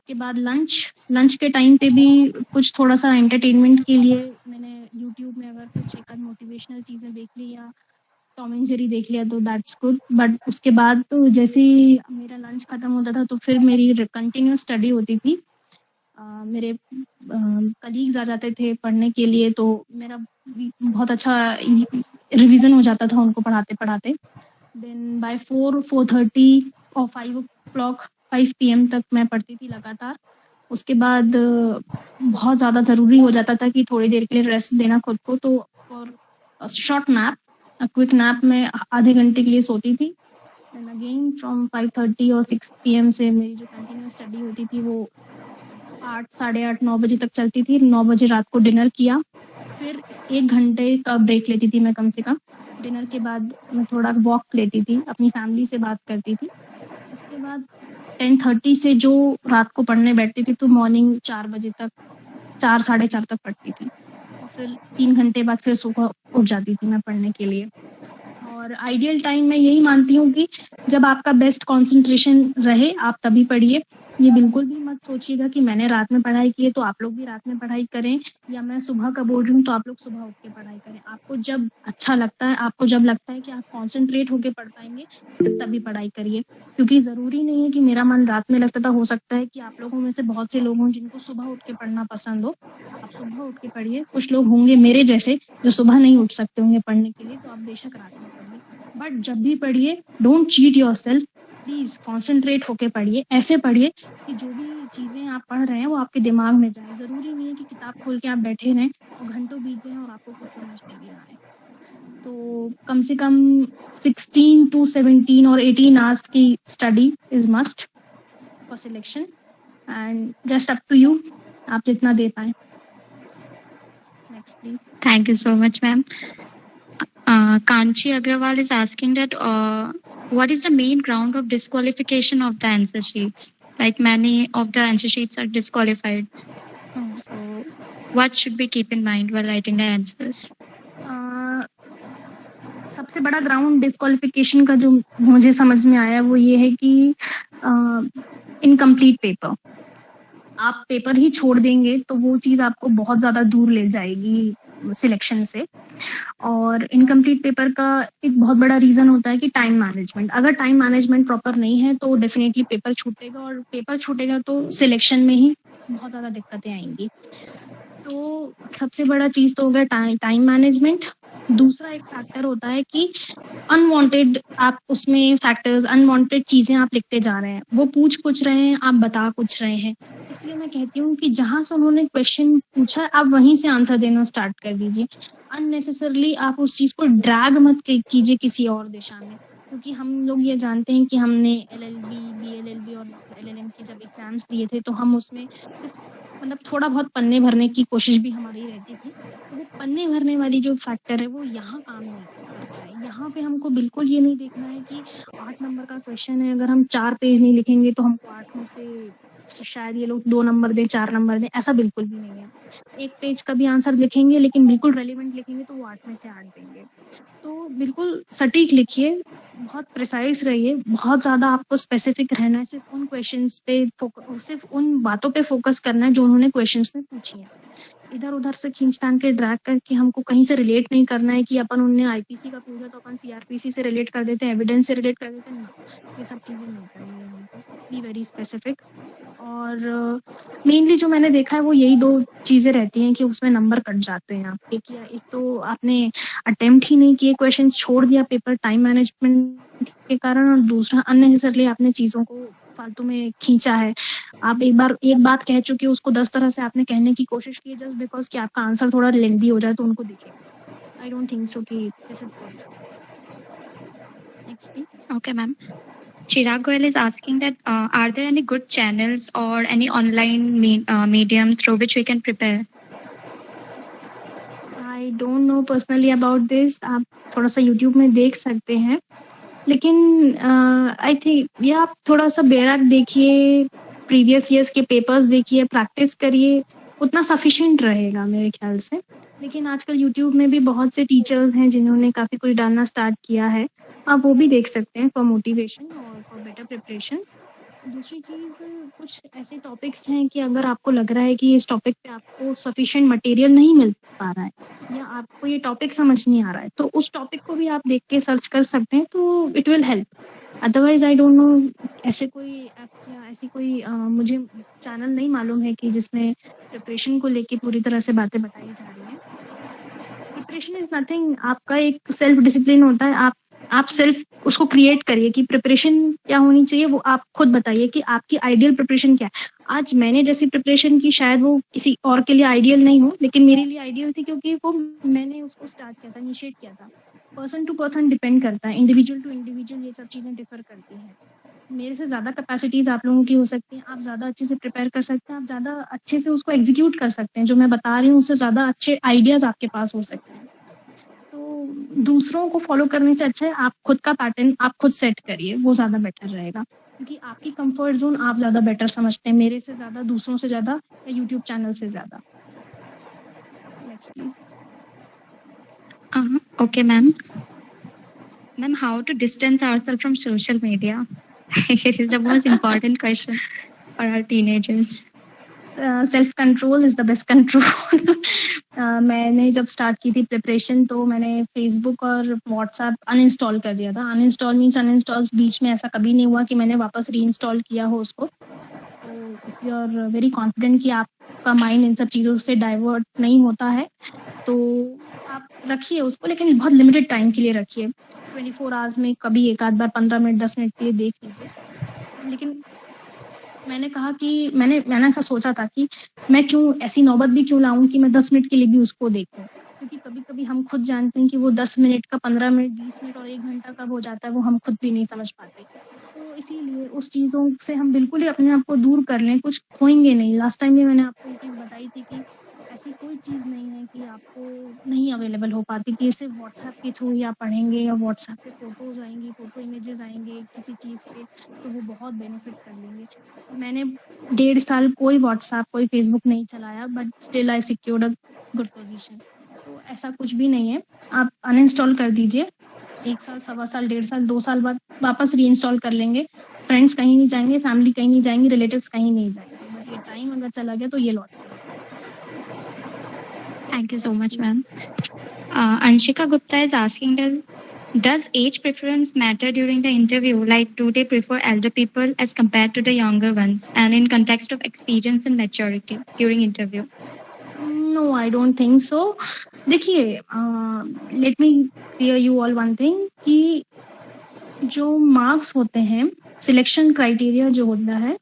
के बाद लंच के टाइम पे भी कुछ थोड़ा सा एंटरटेनमेंट के लिए मैंने यूट्यूब में अगर कुछ एक मोटिवेशनल चीज़ें देख ली या टॉम एंड जेरी देख लिया तो दैट्स गुड। बट उसके बाद तो जैसे ही मेरा लंच खत्म होता था तो फिर मेरी कंटिन्यूस स्टडी होती थी। मेरे कलीग्स आ जाते थे पढ़ने के लिए, तो मेरा बहुत अच्छा रिवीजन हो जाता था उनको पढ़ाते पढ़ाते। देन बाय 4:30 और 5 PM तक मैं पढ़ती थी लगातार। उसके बाद बहुत ज़्यादा ज़रूरी हो जाता था कि थोड़ी देर के लिए रेस्ट देना खुद को, तो और शॉर्ट नैप, क्विक नैप में आधे घंटे के लिए सोती थी। एंड अगेन फ्रॉम 5:30 और 6 PM से मेरी जो कंटिन्यूस स्टडी होती थी वो 8, साढ़े 8, 9 बजे तक चलती थी। 9 बजे रात को डिनर किया, फिर 1 घंटे का ब्रेक लेती थी मैं कम से कम। डिनर के बाद मैं थोड़ा वॉक लेती थी, अपनी फैमिली से बात करती थी। उसके बाद 10:30 से जो रात को पढ़ने बैठती थी तो मॉर्निंग 4 बजे तक, 4, साढ़े 4 तक पढ़ती थी, और फिर 3 घंटे बाद फिर सुबह उठ जाती थी मैं पढ़ने के लिए। और आइडियल टाइम मैं यही मानती हूँ कि जब आपका बेस्ट कंसंट्रेशन रहे आप तभी पढ़िए। ये बिल्कुल भी मत सोचिएगा कि मैंने रात में पढ़ाई की है तो आप लोग भी रात में पढ़ाई करें, या मैं सुबह का बोल रही हूँ तो आप लोग सुबह उठ के पढ़ाई करें। आपको जब अच्छा लगता है, आपको जब लगता है कि आप कॉन्सेंट्रेट होकर पढ़ पाएंगे सिर्फ तभी पढ़ाई करिए, क्योंकि ज़रूरी नहीं है कि मेरा मन रात में लगता था। हो सकता है कि आप लोगों में से बहुत से लोग हों जिनको सुबह उठ के पढ़ना पसंद हो, आप सुबह उठ के पढ़िए। कुछ लोग होंगे मेरे जैसे जो सुबह नहीं उठ सकते होंगे पढ़ने के लिए, तो आप बेशक रात में पढ़िए। बट जब भी पढ़िए don't cheat yourself, please concentrate होके पढ़िए। ऐसे पढ़िए कि जो भी चीजें आप पढ़ रहे हैं वो आपके दिमाग में जाए। जरूरी नहीं है कि किताब खोल के आप बैठे रहें और घंटों बीत जाए और आपको कुछ समझ में भी ना आए। तो कम से कम 16 to 17 और 18 आवर्स की study is must for selection, and just up to you, आप जितना दे पाए। Next please. Thank you so much, ma'am. Kanchi Agrawal is asking that what is the main ground of disqualification of the answer sheets? Like many of the answer sheets are disqualified. So what should we keep in mind while writing the answers? सबसे बड़ा ground disqualification का जो मुझे समझ में आया वो ये है कि इनकम्प्लीट पेपर। आप पेपर ही छोड़ देंगे तो वो चीज़ आपको बहुत ज़्यादा दूर ले जाएगी सिलेक्शन से। और इनकम्प्लीट पेपर का एक बहुत बड़ा रीज़न होता है कि टाइम मैनेजमेंट। अगर टाइम मैनेजमेंट प्रॉपर नहीं है तो डेफिनेटली पेपर छूटेगा, और पेपर छूटेगा तो सिलेक्शन में ही बहुत ज़्यादा दिक्कतें आएंगी। तो सबसे बड़ा चीज़ तो हो गया टाइम मैनेजमेंट। दूसरा एक फैक्टर होता है कि अनवांटेड आप उसमें फैक्टर्स, अनवांटेड चीज़ें आप लिखते जा रहे हैं, वो पूछ कुछ रहे हैं, आप बता कुछ रहे हैं। इसलिए मैं कहती हूँ कि जहाँ से उन्होंने क्वेश्चन पूछा आप वहीं से आंसर देना स्टार्ट कर दीजिए। अननेसेसरली आप उस चीज़ को ड्रैग मत कीजिए किसी और दिशा में, क्योंकि हम लोग ये जानते हैं कि हमने LLB, BLLB और LLM के जब एग्जाम्स दिए थे तो हम उसमें सिर्फ मतलब थोड़ा बहुत पन्ने भरने की कोशिश भी हमारी रहती थी। तो वो पन्ने भरने वाली जो फैक्टर है वो यहाँ काम नहीं करता है। यहाँ पे हमको बिल्कुल ये नहीं देखना है कि 8 नंबर का क्वेश्चन है, अगर हम 4 पेज नहीं लिखेंगे तो हमको 8 में से शायद ये लोग 2 नंबर दें, 4 नंबर दें। ऐसा बिल्कुल भी नहीं है। 1 पेज का भी आंसर लिखेंगे लेकिन बिल्कुल रेलिवेंट लिखेंगे तो वो 8 में से 8 देंगे। तो बिल्कुल सटीक लिखिए, बहुत प्रिसाइज रहिए, बहुत ज़्यादा आपको स्पेसिफिक रहना है। सिर्फ उन क्वेश्चंस पे सिर्फ उन बातों पे फोकस करना है जो उन्होंने क्वेश्चंस में पूछी है। इधर उधर से खींचतान के ड्रैग करके हमको कहीं से रिलेट नहीं करना है कि अपन उनने IPC का पूछा तो अपन CRPC से रिलेट कर देते हैं, एविडेंस से रिलेट कर देते हैं। ये सब चीज़ें नहीं करनी है हमको। Be very specific. और मेनली जो मैंने देखा है वो यही 2 चीज़ें रहती हैं कि उसमें नंबर कट जाते हैं आपके, कि एक तो आपने अटेम्प्ट ही नहीं किए, क्वेश्चंस छोड़ दिया पेपर टाइम मैनेजमेंट के कारण, और दूसरा अननेसेसरली आपने चीज़ों को फालतू में खींचा है। आप एक बात कह चुके हो, उसको 10 तरह से आपने कहने की कोशिश की है जस्ट बिकॉज़ कि आपका आंसर थोड़ा लेंथी हो जाए तो उनको दिखे। आई डोंट थिंक सो कि this is good. Next please. Okay, ma'am. Chirag Goyal is asking that are there any good channels or any online medium through which we can prepare? I don't know personally about this. आप थोड़ा सा YouTube में देख सकते हैं, लेकिन I think ये आप थोड़ा सा बेरक देखिए, प्रीवियस ईयर्स के पेपर्स देखिए, प्रैक्टिस करिए, उतना सफिशिएंट रहेगा मेरे ख्याल से। लेकिन आजकल यूट्यूब में भी बहुत से टीचर्स हैं जिन्होंने काफ़ी कुछ डालना स्टार्ट किया है, आप वो भी देख सकते हैं फॉर मोटिवेशन और फॉर बेटर प्रिपरेशन। दूसरी चीज़, कुछ ऐसे टॉपिक्स हैं कि अगर आपको लग रहा है कि इस टॉपिक पे आपको सफिशिएंट मटेरियल नहीं मिल पा रहा है या आपको ये टॉपिक समझ नहीं आ रहा है, तो उस टॉपिक को भी आप देख के सर्च कर सकते हैं, तो it will help. Otherwise I don't know, ऐसे कोई ऐप या ऐसी कोई मुझे चैनल नहीं मालूम है कि जिसमें प्रिपरेशन को लेके पूरी तरह से बातें बताई जा रही हैं। प्रिपरेशन इज नथिंग, आपका एक सेल्फ डिसिप्लिन होता है। आप सेल्फ उसको क्रिएट करिए कि प्रिपरेशन क्या होनी चाहिए, वो आप खुद बताइए कि आपकी आइडियल प्रिपरेशन क्या है। आज मैंने जैसी प्रिपरेशन की शायद वो किसी और के लिए आइडियल नहीं हो, लेकिन मेरे लिए आइडियल थी क्योंकि वो मैंने उसको स्टार्ट किया था, इनिशिएट किया था। पर्सन टू पर्सन डिपेंड करता है, इंडिविजुअल टू इंडिविजुअल ये सब चीज़ें डिफर करती हैं। मेरे से ज़्यादा कैपेसिटीज़ आप लोगों की हो सकती हैं, आप ज़्यादा अच्छे से प्रिपेयर कर सकते हैं, आप ज़्यादा अच्छे से उसको एग्जीक्यूट कर सकते हैं। जो मैं बता रही हूँ उससे ज़्यादा अच्छे आइडियाज़ आपके पास हो सकते हैं। तो दूसरों को फॉलो करने से अच्छा है आप खुद का पैटर्न आप खुद सेट करिए, वो ज़्यादा बेटर रहेगा, क्योंकि आपकी कंफर्ट जोन आप ज़्यादा बेटर समझते हैं, मेरे से ज़्यादा, दूसरों से ज़्यादा, या यूट्यूब चैनल से ज़्यादा। Next please. Okay, ma'am. Ma'am, how to distance ourselves from social media? It is the most important question for our teenagers. Self control is the best control. मैंने जब स्टार्ट की थी प्रिपरेशन तो मैंने Facebook और WhatsApp uninstall कर दिया था। अनइंस्टॉल मीन्स अनइंस्टॉल, बीच में ऐसा कभी नहीं हुआ कि मैंने वापस रीइंस्टॉल किया हो उसको। तो if you are very confident कि आपका माइंड इन सब चीज़ों से डाइवर्ट नहीं होता है तो आप रखिए उसको, लेकिन बहुत लिमिटेड टाइम के लिए रखिए। 24 आवर्स में कभी एक आध बार 15 मिनट 10 मिनट के लिए देख लीजिए। लेकिन मैंने कहा कि मैंने ऐसा सोचा था कि मैं क्यों ऐसी नौबत भी क्यों लाऊं कि मैं 10 मिनट के लिए भी उसको देखूं, क्योंकि कभी-कभी हम खुद जानते हैं कि वो 10 मिनट का 15 मिनट 20 मिनट और 1 घंटा कब हो जाता है वो हम खुद भी नहीं समझ पाते। तो इसीलिए उस चीज़ों से हम बिल्कुल ही अपने आप को दूर कर लें, कुछ खोएंगे नहीं। लास्ट टाइम भी मैंने आपको ये चीज़ बताई थी कि ऐसी कोई चीज़ नहीं है कि आपको नहीं अवेलेबल हो पाती, कि सिर्फ व्हाट्सएप के थ्रू ही आप पढ़ेंगे या व्हाट्सएप पे फोटोज़ आएंगी, फोटो इमेजेस आएंगे किसी चीज़ के, तो वो बहुत बेनिफिट कर लेंगे। मैंने 1.5 साल कोई व्हाट्सएप कोई फेसबुक नहीं चलाया, but still I secured a good position. तो ऐसा कुछ भी नहीं है, आप अनइंस्टॉल कर दीजिए। 1 साल, सवा साल, 1.5 साल, 2 साल बाद वापस रीइंस्टॉल कर लेंगे। फ्रेंड्स कहीं नहीं जाएंगे, फैमिली कहीं नहीं जाएंगी, रिलेटिव्स कहीं नहीं जाएंगे, बट ये टाइम अगर चला गया तो ये लौट आएगा। Thank you so much, ma'am. Anshika Gupta is asking, does age preference matter during the interview? Like, do they prefer elder people as compared to the younger ones? And in context of experience and maturity during interview? No, I don't think so. देखिए, let me clear you all one thing कि जो marks होते हैं, selection criteria जो होता है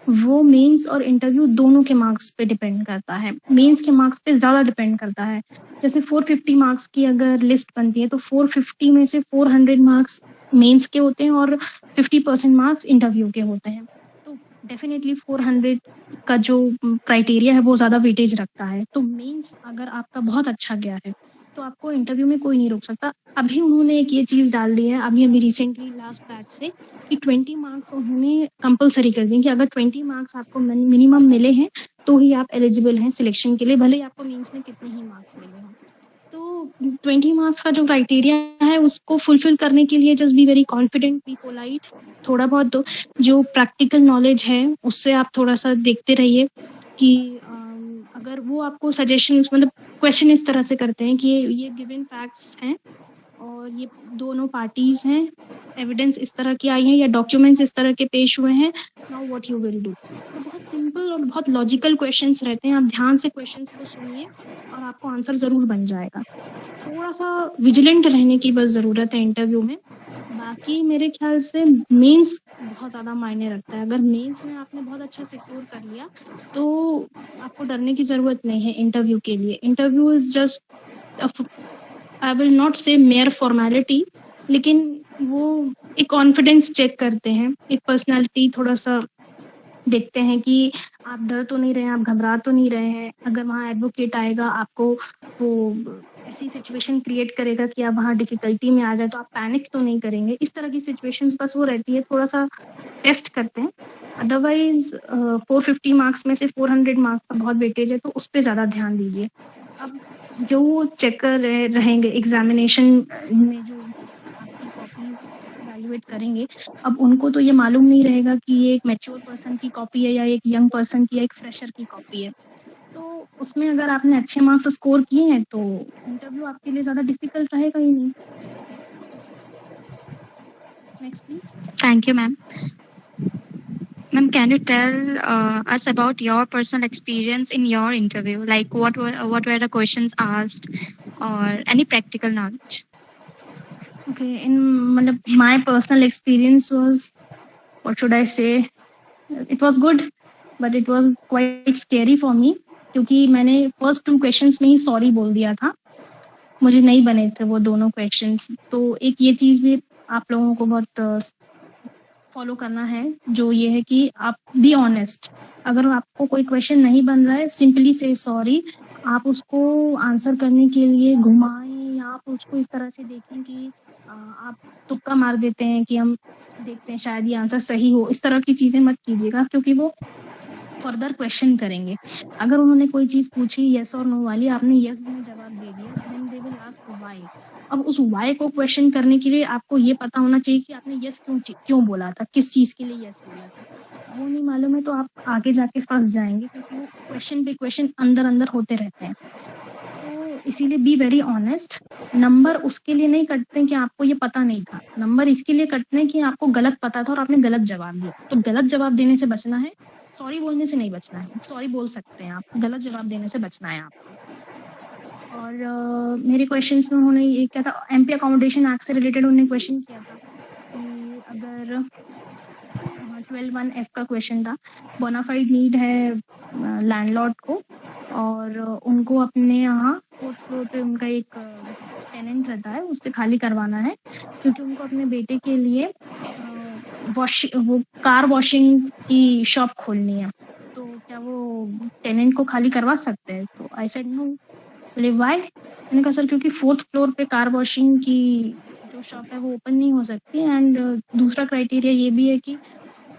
वो mains और इंटरव्यू दोनों के मार्क्स पे डिपेंड करता है। मेंस के मार्क्स पे ज़्यादा डिपेंड करता है। जैसे 450 मार्क्स की अगर लिस्ट बनती है तो 450 में से 400 मार्क्स मेंस के होते हैं और 50% मार्क्स इंटरव्यू के होते हैं। तो डेफिनेटली 400 का जो क्राइटेरिया है वो ज़्यादा वेटेज रखता है। तो मेंस अगर आपका बहुत अच्छा गया है तो आपको इंटरव्यू में कोई नहीं रोक सकता। अभी उन्होंने एक ये चीज़ डाल दी है, अभी रिसेंटली लास्ट बैच से, कि 20 मार्क्स उन्होंने कंपलसरी कर दिए कि अगर 20 मार्क्स आपको मिनिमम मिले हैं तो ही आप एलिजिबल हैं सिलेक्शन के लिए, भले ही आपको मेंस में कितने ही मार्क्स मिले हों। तो 20 मार्क्स का जो क्राइटेरिया है उसको फुलफिल करने के लिए just be very confident, be polite. थोड़ा बहुत तो जो प्रैक्टिकल नॉलेज है उससे आप थोड़ा सा देखते रहिए कि अगर वो आपको सजेशन, मतलब क्वेश्चन इस तरह से करते हैं कि ये गिवन फैक्ट्स हैं और ये दोनों पार्टीज हैं, एविडेंस इस तरह की आई है या डॉक्यूमेंट्स इस तरह के पेश हुए हैं, now what you will do. तो बहुत सिंपल और बहुत लॉजिकल क्वेश्चंस रहते हैं, आप ध्यान से क्वेश्चंस को सुनिए और आपको आंसर ज़रूर बन जाएगा। थोड़ा सा विजिलेंट रहने की बस ज़रूरत है इंटरव्यू में। बाकी मेरे ख्याल से मेंस बहुत ज़्यादा मायने रखता है। अगर मेंस में आपने बहुत अच्छा सिक्योर कर लिया तो आपको डरने की ज़रूरत नहीं है इंटरव्यू के लिए। Interview is just I will not से मेयर फॉर्मेलिटी, लेकिन वो एक कॉन्फिडेंस चेक करते हैं, एक पर्सनालिटी थोड़ा सा देखते हैं कि आप डर तो नहीं रहे हैं, आप घबरा तो नहीं रहे हैं। अगर वहाँ एडवोकेट आएगा आपको वो ऐसी सिचुएशन क्रिएट करेगा कि आप वहाँ डिफिकल्टी में आ जाए तो आप पैनिक तो नहीं करेंगे। इस तरह की सिचुएशंस बस वो रहती है, थोड़ा सा टेस्ट करते हैं। अदरवाइज 450 मार्क्स में से 400 मार्क्स का बहुत वेटेज है, तो उस पर ज़्यादा ध्यान दीजिए। अब जो चेकर रहेंगे एग्जामिनेशन में, जो आपकी कॉपीज इवैल्यूएट करेंगे, अब उनको तो ये मालूम नहीं रहेगा कि ये एक मैच्योर पर्सन की कॉपी है या एक यंग पर्सन की या एक फ्रेशर की कॉपी है। तो उसमें अगर आपने अच्छे मार्क्स स्कोर किए हैं तो इंटरव्यू आपके लिए ज़्यादा डिफिकल्ट रहेगा ही नहीं। Next please. Thank you, ma'am. Ma'am, can you tell us about your personal experience in your interview? Like what were the questions asked, or any practical knowledge? Okay, in my personal experience was, what should I say? It was good, but it was quite scary for me, क्योंकि मैंने first 2 questions में ही sorry बोल दिया था, मुझे नहीं बने थे वो दोनों क्वेश्चंस। तो एक ये चीज़ भी आप लोगों को बहुत फॉलो करना है, जो ये है कि आप बी ऑनेस्ट। अगर आपको कोई क्वेश्चन नहीं बन रहा है, सिंपली से सॉरी। आप उसको आंसर करने के लिए घुमाएं या आप उसको इस तरह से देखें कि आप तुक्का मार देते हैं कि हम देखते हैं शायद ये आंसर सही हो। इस तरह की चीज़ें मत कीजिएगा, क्योंकि वो फर्दर क्वेश्चन करेंगे। अगर उन्होंने कोई चीज़ पूछी येस और नो वाली, आपने येस में जवाब दे दिया, then they will ask why. अब उस व्हाई को क्वेश्चन करने के लिए आपको ये पता होना चाहिए कि आपने येस क्यों बोला था, किस चीज़ के लिए येस बोला था। वो नहीं मालूम है तो आप आगे जाके फंस जाएंगे, क्योंकि वो क्वेश्चन पे क्वेश्चन अंदर अंदर होते रहते हैं। तो इसीलिए बी वेरी ऑनेस्ट। नंबर उसके लिए नहीं कटते हैं कि आपको ये पता नहीं था, नंबर इसके लिए कटते हैं कि आपको गलत पता था और आपने गलत जवाब दिया। तो गलत जवाब देने से बचना है, सॉरी बोलने से नहीं बचना है। सॉरी बोल सकते हैं आप, गलत जवाब देने से बचना है आपको। और मेरे क्वेश्चंस में उन्होंने ये क्या था, एमपी अकोमोडेशन एक्ट से रिलेटेड उन्होंने क्वेश्चन किया था कि अगर 12(1)(f) का क्वेश्चन था, बोनाफाइड नीड है लैंडलॉर्ड को और उनको अपने यहाँ 4th फ्लोर पे उनका एक टेनेंट रहता है, उससे खाली करवाना है, क्योंकि उनको अपने बेटे के लिए वो कार वॉशिंग की शॉप खोलनी है। तो क्या वो टेनेंट को खाली करवा सकते हैं? तो आई सेड नो। बोले व्हाई? मैंने कहा सर क्योंकि 4th फ्लोर पे कार वॉशिंग की जो शॉप है वो ओपन नहीं हो सकती, एंड दूसरा क्राइटेरिया ये भी है कि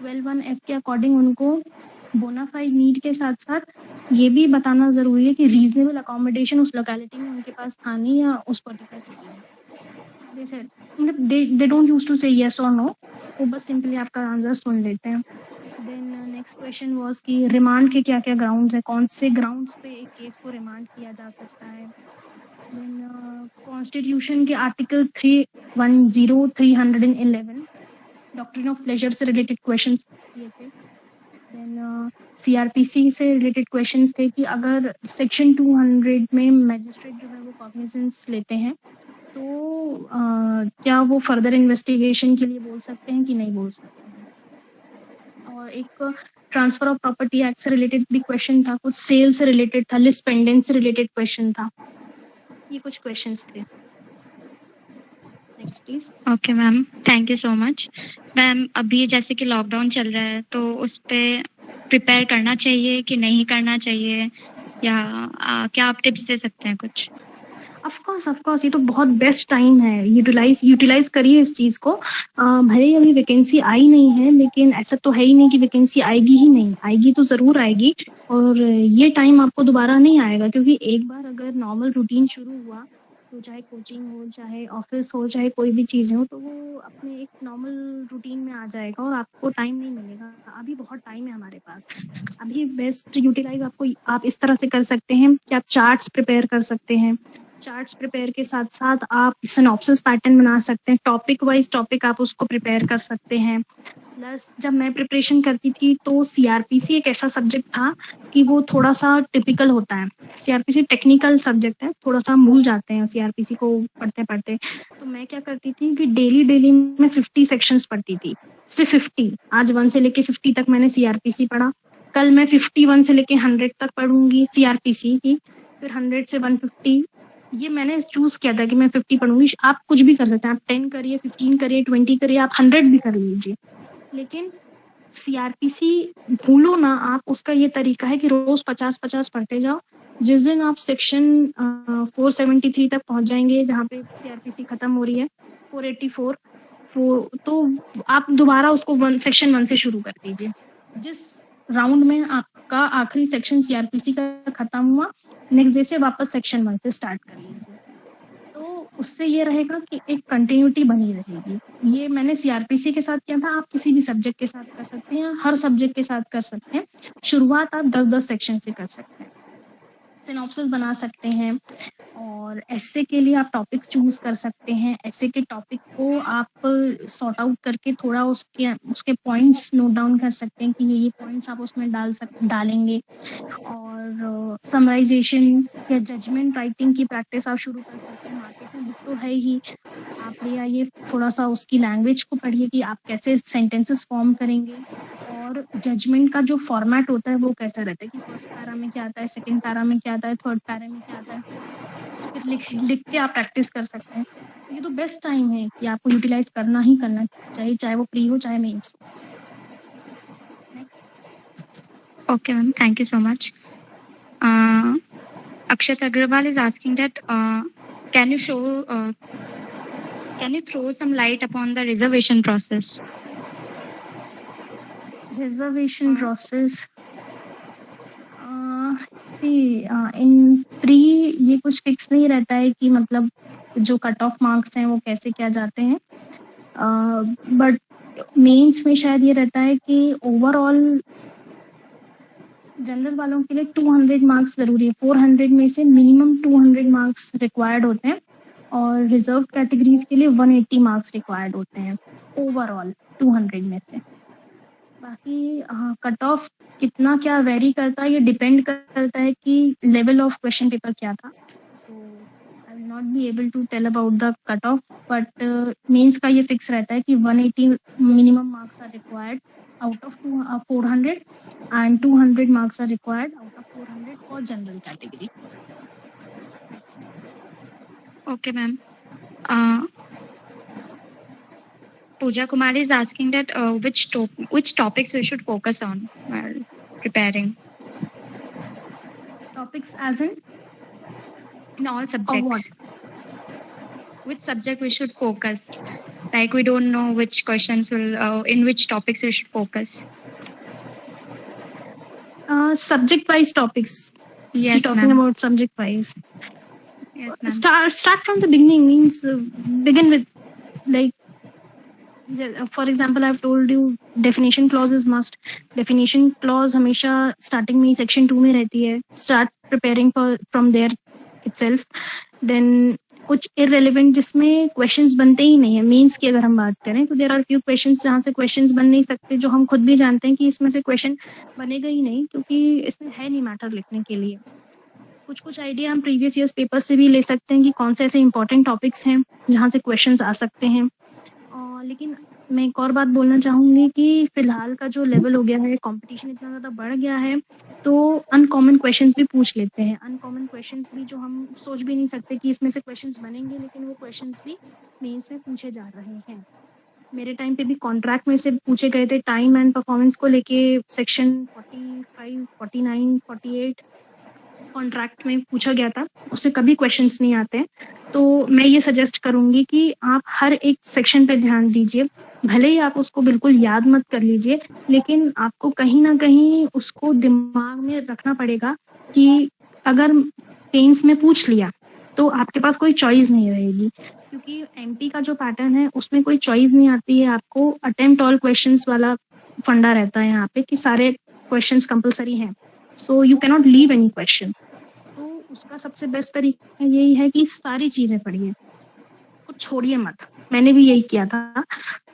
12(1)(f) के अकॉर्डिंग उनको बोनाफाइड नीड के साथ साथ ये भी बताना जरूरी है कि रीजनेबल अकोमोडेशन उस लोकेलिटी में उनके पास था नहीं या उस पर्टिकुलर सिटी में। दे सेड, मतलब दे डोंट यूज टू से यस और नो, वो बस सिंपली आपका आंसर सुन लेते हैं। देन नेक्स्ट क्वेश्चन वाज कि रिमांड के क्या क्या ग्राउंड्स है, कौन से ग्राउंड्स पे एक केस को रिमांड किया जा सकता है। देन कॉन्स्टिट्यूशन के आर्टिकल 310, 311 डॉक्ट्रिन ऑफ प्लेजर से रिलेटेड क्वेश्चंस किए थे। देन सीआरपीसी से रिलेटेड क्वेश्चंस थे कि अगर सेक्शन 200 में मैजिस्ट्रेट जो है वो कॉग्निजेंस लेते हैं तो क्या वो फर्दर इन्वेस्टिगेशन के लिए बोल सकते हैं कि नहीं बोल सकते हैं। और एक ट्रांसफर ऑफ प्रॉपर्टी एक्ट से रिलेटेड भी क्वेश्चन था, कुछ सेल से रिलेटेड था, लिस्ट पेंडेंट से रिलेटेड क्वेश्चन था। ये कुछ क्वेश्चंस थे। Next please. Okay ma'am, thank you so much. Ma'am अभी जैसे कि लॉकडाउन चल रहा है तो उस पे प्रिपेयर करना चाहिए कि नहीं करना चाहिए, या क्या आप टिप्स दे सकते हैं कुछ? ऑफ कोर्स ये तो बहुत बेस्ट टाइम है, यूटिलाइज करिए इस चीज़ को। भले ही अभी वैकेंसी आई नहीं है, लेकिन ऐसा तो है ही नहीं कि वैकेंसी आएगी ही नहीं, आएगी तो ज़रूर आएगी। और ये टाइम आपको दोबारा नहीं आएगा, क्योंकि एक बार अगर नॉर्मल रूटीन शुरू हुआ तो चाहे कोचिंग हो, चाहे ऑफिस हो, चाहे कोई भी चीज़ हो, तो वो अपने एक नॉर्मल रूटीन में आ जाएगा और आपको टाइम नहीं मिलेगा। अभी बहुत टाइम है हमारे पास। अभी बेस्ट यूटिलाइज आप इस तरह से कर सकते हैं कि आप चार्ट्स प्रिपेयर कर सकते हैं, चार्ट्स प्रिपेयर के साथ साथ आप सिनॉप्सिस पैटर्न बना सकते हैं, टॉपिक वाइज टॉपिक आप उसको प्रिपेयर कर सकते हैं। प्लस जब मैं प्रिपरेशन करती थी तो सीआरपीसी एक ऐसा सब्जेक्ट था कि वो थोड़ा सा टिपिकल होता है। सीआरपीसी टेक्निकल सब्जेक्ट है, थोड़ा सा हम भूल जाते हैं सीआरपीसी को पढ़ते पढ़ते। तो मैं क्या करती थी कि डेली मैं 50 सेक्शंस पढ़ती थी, सिर्फ 50। आज 1 से लेके 50 तक मैंने सीआरपीसी पढ़ा, कल मैं 51 से लेके 100 तक पढ़ूंगी सीआरपीसी की, फिर 100 से 150। ये मैंने चूज किया था कि मैं 50 पढ़ूंगी। आप कुछ भी कर सकते हैं, आप 10 करिए, 15 करिए, 20 करिए, आप 100 भी कर लीजिए, लेकिन सीआरपीसी भूलो ना आप। उसका ये तरीका है कि रोज 50-50 पढ़ते जाओ। जिस दिन आप सेक्शन 473 तक पहुंच जाएंगे, जहाँ पे सीआरपीसी खत्म हो रही है, 484, तो आप दोबारा उसको सेक्शन 1 से शुरू कर दीजिए। जिस राउंड में आपका आखिरी सेक्शन सीआरपीसी का खत्म हुआ, नेक्स्ट डे से वापस सेक्शन 1 से स्टार्ट कर लीजिए। तो उससे ये रहेगा कि एक कंटिन्यूटी बनी रहेगी। ये मैंने सीआरपीसी के साथ किया था, आप किसी भी सब्जेक्ट के साथ कर सकते हैं, हर सब्जेक्ट के साथ कर सकते हैं। शुरुआत आप 10-10 सेक्शन से कर सकते हैं, सिनॉप्सिस बना सकते हैं, और एस्से के लिए आप टॉपिक्स चूज कर सकते हैं। एस्से के टॉपिक को आप सॉर्ट आउट करके थोड़ा उसके पॉइंट्स नोट डाउन कर सकते हैं कि ये पॉइंट्स आप उसमें डालेंगे। और समराइजेशन या जजमेंट राइटिंग की प्रैक्टिस आप शुरू कर सकते हैं। मार्केट में बुक तो है ही, आप ले आइए, थोड़ा सा उसकी लैंग्वेज को पढ़िए कि आप कैसे सेंटेंसेस फॉर्म करेंगे, और जजमेंट का जो फॉर्मेट होता है वो कैसा रहता है कि फर्स्ट पैरा में क्या आता है, सेकंड पैरा में क्या आता है, थर्ड पैरा में क्या आता है, फिर लिख के आप प्रैक्टिस कर सकते हैं। तो ये तो बेस्ट टाइम है कि आपको यूटिलाइज करना ही करना चाहिए, चाहे वो प्री हो चाहे mains. Okay, ma'am. Thank you so much. Akshat Agrawal is asking that can you throw some light upon the reservation process? Reservation process, in pre ये कुछ फिक्स नहीं रहता है कि मतलब जो कट ऑफ मार्क्स हैं वो कैसे क्या जाते हैं, बट मेंस में शायद ये रहता है कि ओवरऑल जनरल वालों के लिए 200 मार्क्स जरूरी है। 400 में से मिनिमम 200 मार्क्स रिक्वायर्ड होते हैं, और रिजर्व कैटेगरीज के लिए 180 मार्क्स रिक्वायर्ड होते हैं ओवरऑल 200 में से। बाकी कट ऑफ कितना क्या वेरी करता है, ये डिपेंड करता है कि लेवल ऑफ क्वेश्चन पेपर क्या था। So I will not be able to tell about the cut off, but mains का ये फिक्स रहता है कि 180 minimum marks are required out of 400 and 200 marks are required out of 400 for general category. Next. Okay, ma'am. Pooja Kumari is asking that which topics we should focus on while preparing. Topics as in all subjects. What? Which subject we should focus? Like we don't know which questions will in which topics we should focus. Subject wise topics. Yes, you're talking ma'am. about subject wise. Yes, ma'am. Start from the beginning, means begin with, like, for example, I've told you definition clause is must. Definition clause हमेशा starting में section 2 में रहती है. Start preparing from there itself. Then कुछ irrelevant जिसमें questions बनते ही नहीं है, मींस की अगर हम बात करें तो देयर आर फ्यू क्वेश्चंस जहाँ से क्वेश्चंस बन नहीं सकते, जो हम खुद भी जानते हैं कि इसमें से क्वेश्चन बनेगा ही नहीं, क्योंकि इसमें है नहीं मैटर लिखने के लिए। कुछ आइडिया हम प्रीवियस ईयर्स पेपर से भी ले सकते हैं कि कौन से ऐसे इंपॉर्टेंट टॉपिक्स हैं जहाँ से क्वेश्चंस आ सकते हैं। लेकिन मैं एक और बात बोलना चाहूँगी कि फिलहाल का जो लेवल हो गया है, कंपटीशन इतना ज़्यादा बढ़ गया है, तो अनकॉमन क्वेश्चंस भी पूछ लेते हैं। अनकॉमन क्वेश्चंस भी जो हम सोच भी नहीं सकते कि इसमें से क्वेश्चंस बनेंगे, लेकिन वो क्वेश्चंस भी मेंस में पूछे जा रहे हैं। मेरे टाइम पे भी कॉन्ट्रैक्ट में से पूछे गए थे, टाइम एंड परफॉर्मेंस को लेके सेक्शन 45, 49, 48 कॉन्ट्रैक्ट में पूछा गया था, उससे कभी क्वेश्चंस नहीं आते। तो मैं ये सजेस्ट करूंगी कि आप हर एक सेक्शन पे ध्यान दीजिए, भले ही आप उसको बिल्कुल याद मत कर लीजिए, लेकिन आपको कहीं ना कहीं उसको दिमाग में रखना पड़ेगा कि अगर मेंस में पूछ लिया तो आपके पास कोई चॉइस नहीं रहेगी, क्योंकि एमपी का जो पैटर्न है उसमें कोई चॉइस नहीं आती है। आपको अटेम्प्ट ऑल क्वेश्चंस वाला फंडा रहता है यहाँ पे कि सारे क्वेश्चंस कंपलसरी हैं, so you can not leave any question. तो उसका सबसे बेस्ट तरीका यही है कि सारी चीजें पढ़िए, कुछ छोड़िए मत। मैंने भी यही किया था,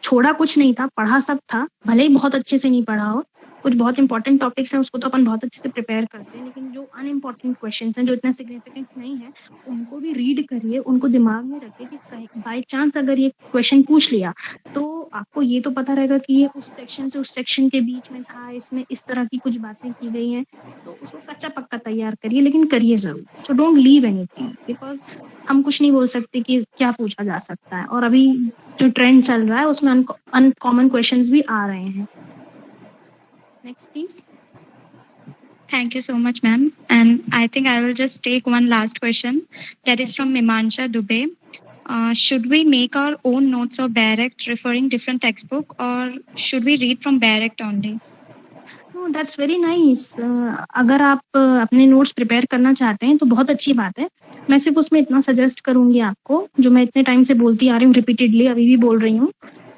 छोड़ा कुछ नहीं था, पढ़ा सब था, भले ही बहुत अच्छे से नहीं पढ़ा हो। कुछ बहुत इंपॉर्टेंट टॉपिक्स हैं उसको तो अपन बहुत अच्छे से प्रिपेयर करते हैं, लेकिन जो अनइम्पॉर्टेंट क्वेश्चंस हैं जो इतना सिग्निफिकेंट नहीं है उनको भी रीड करिए, उनको दिमाग में रखिए कि बाय चांस अगर ये क्वेश्चन पूछ लिया तो आपको ये तो पता रहेगा कि ये उस सेक्शन से उस सेक्शन के बीच में था, इसमें इस तरह की कुछ बातें की गई हैं, तो उसको कच्चा पक्का तैयार करिए, लेकिन करिए जरूर। So don't leave anything, because हम कुछ नहीं बोल सकते कि क्या पूछा जा सकता है, और अभी जो ट्रेंड चल रहा है उसमें अनकॉमन क्वेश्चंस भी आ रहे हैं। Next please. Thank you so much, ma'am. And I think I will just take one last question. That is from Mimansha Dubey. Should we make our own notes or direct referring different textbook, or should we read from direct only? No, that's very nice. अगर आप अपने notes prepare करना चाहते हैं तो बहुत अच्छी बात है। मैं सिर्फ उसमें इतना सजेस्ट करूंगी आपको, जो मैं इतने टाइम से बोलती आ रही हूँ, रिपीटेडली अभी भी बोल रही हूँ,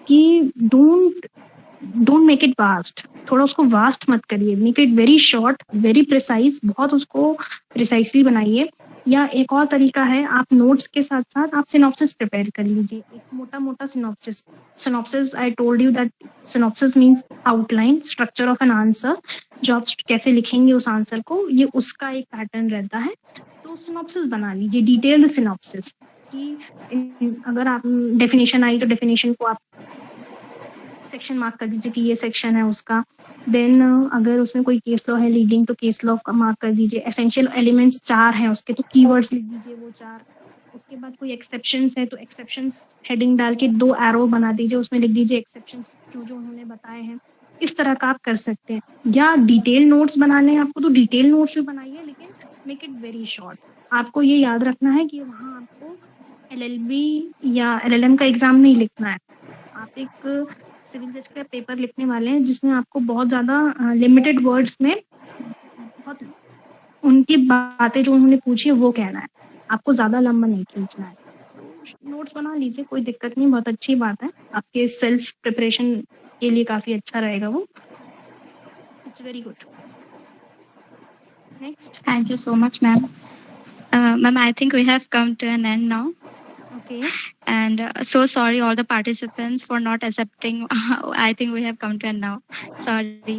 कि डोंट मेक इट वास्ट। थोड़ा उसको वास्ट मत करिए, make it very short, very precise, बहुत उसको प्रिसाइसली बनाइए। या एक और तरीका है, आप नोट्स के साथ साथ आप सिनॉप्सिस प्रिपेयर कर लीजिए, एक मोटा मोटा synopsis. I told you that synopsis means outline, structure of an answer, जो आप कैसे लिखेंगे उस आंसर को, ये उसका एक पैटर्न रहता है। तो सिनॉप्सिस बना लीजिए, डिटेल्ड सिनॉप्सिस, कि अगर आप डेफिनेशन आई तो डेफिनेशन को आप सेक्शन मार्क कर दीजिए कि ये सेक्शन है उसका। देन अगर उसमें कोई केस लॉ है लीडिंग तो केस लॉ का मार्क कर दीजिए। एसेंशियल एलिमेंट्स 4 हैं उसके, तो कीवर्ड्स लिख दीजिए वो 4। उसके बाद कोई एक्सेप्शंस है तो एक्सेप्शंस हेडिंग डाल के 2 एरो बना दीजिए, उसमें लिख दीजिए एक्सेप्शंस जो जो उन्होंने बताए हैं। इस तरह का आप कर सकते हैं। या डिटेल नोट्स बनाने हैं आपको तो डिटेल नोट्स भी बनाइए, लेकिन मेक इट वेरी शॉर्ट। आपको ये याद रखना है कि वहाँ आपको LLB या LLM का एग्जाम नहीं लिखना है। आप एक सिविल जज का पेपर लिखने वाले हैं जिसमें आपको बहुत ज़्यादा लिमिटेड वर्ड्स में बहुत उनकी बातें जो उन्होंने पूछी है वो कहना है, आपको ज़्यादा लंबा नहीं खींचना है। तो नोट्स बना लीजिए, कोई दिक्कत नहीं, बहुत अच्छी बात है, आपके सेल्फ प्रिपरेशन के लिए काफ़ी अच्छा रहेगा वो। It's very good. Next. Thank you so much, ma'am. Ma'am, I think we have come to an end now. Okay. And so sorry all the participants for not accepting. I think we have come to an now. Sorry.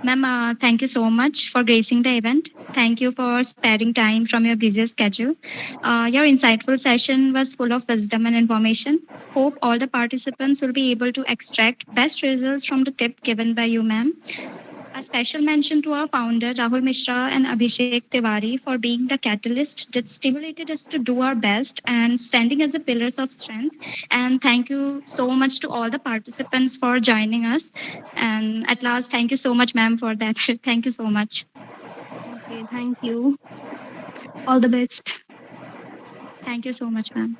Ma'am, thank you so much for gracing the event. Thank you for sparing time from your busy schedule. Your insightful session was full of wisdom and information. Hope all the participants will be able to extract best results from the tip given by you, ma'am. A special mention to our founder Rahul Mishra and Abhishek Tiwari for being the catalyst that stimulated us to do our best and standing as the pillars of strength. And thank you so much to all the participants for joining us. And at last, thank you so much, ma'am, for that. Thank you so much. Okay, thank you. All the best. Thank you so much, ma'am.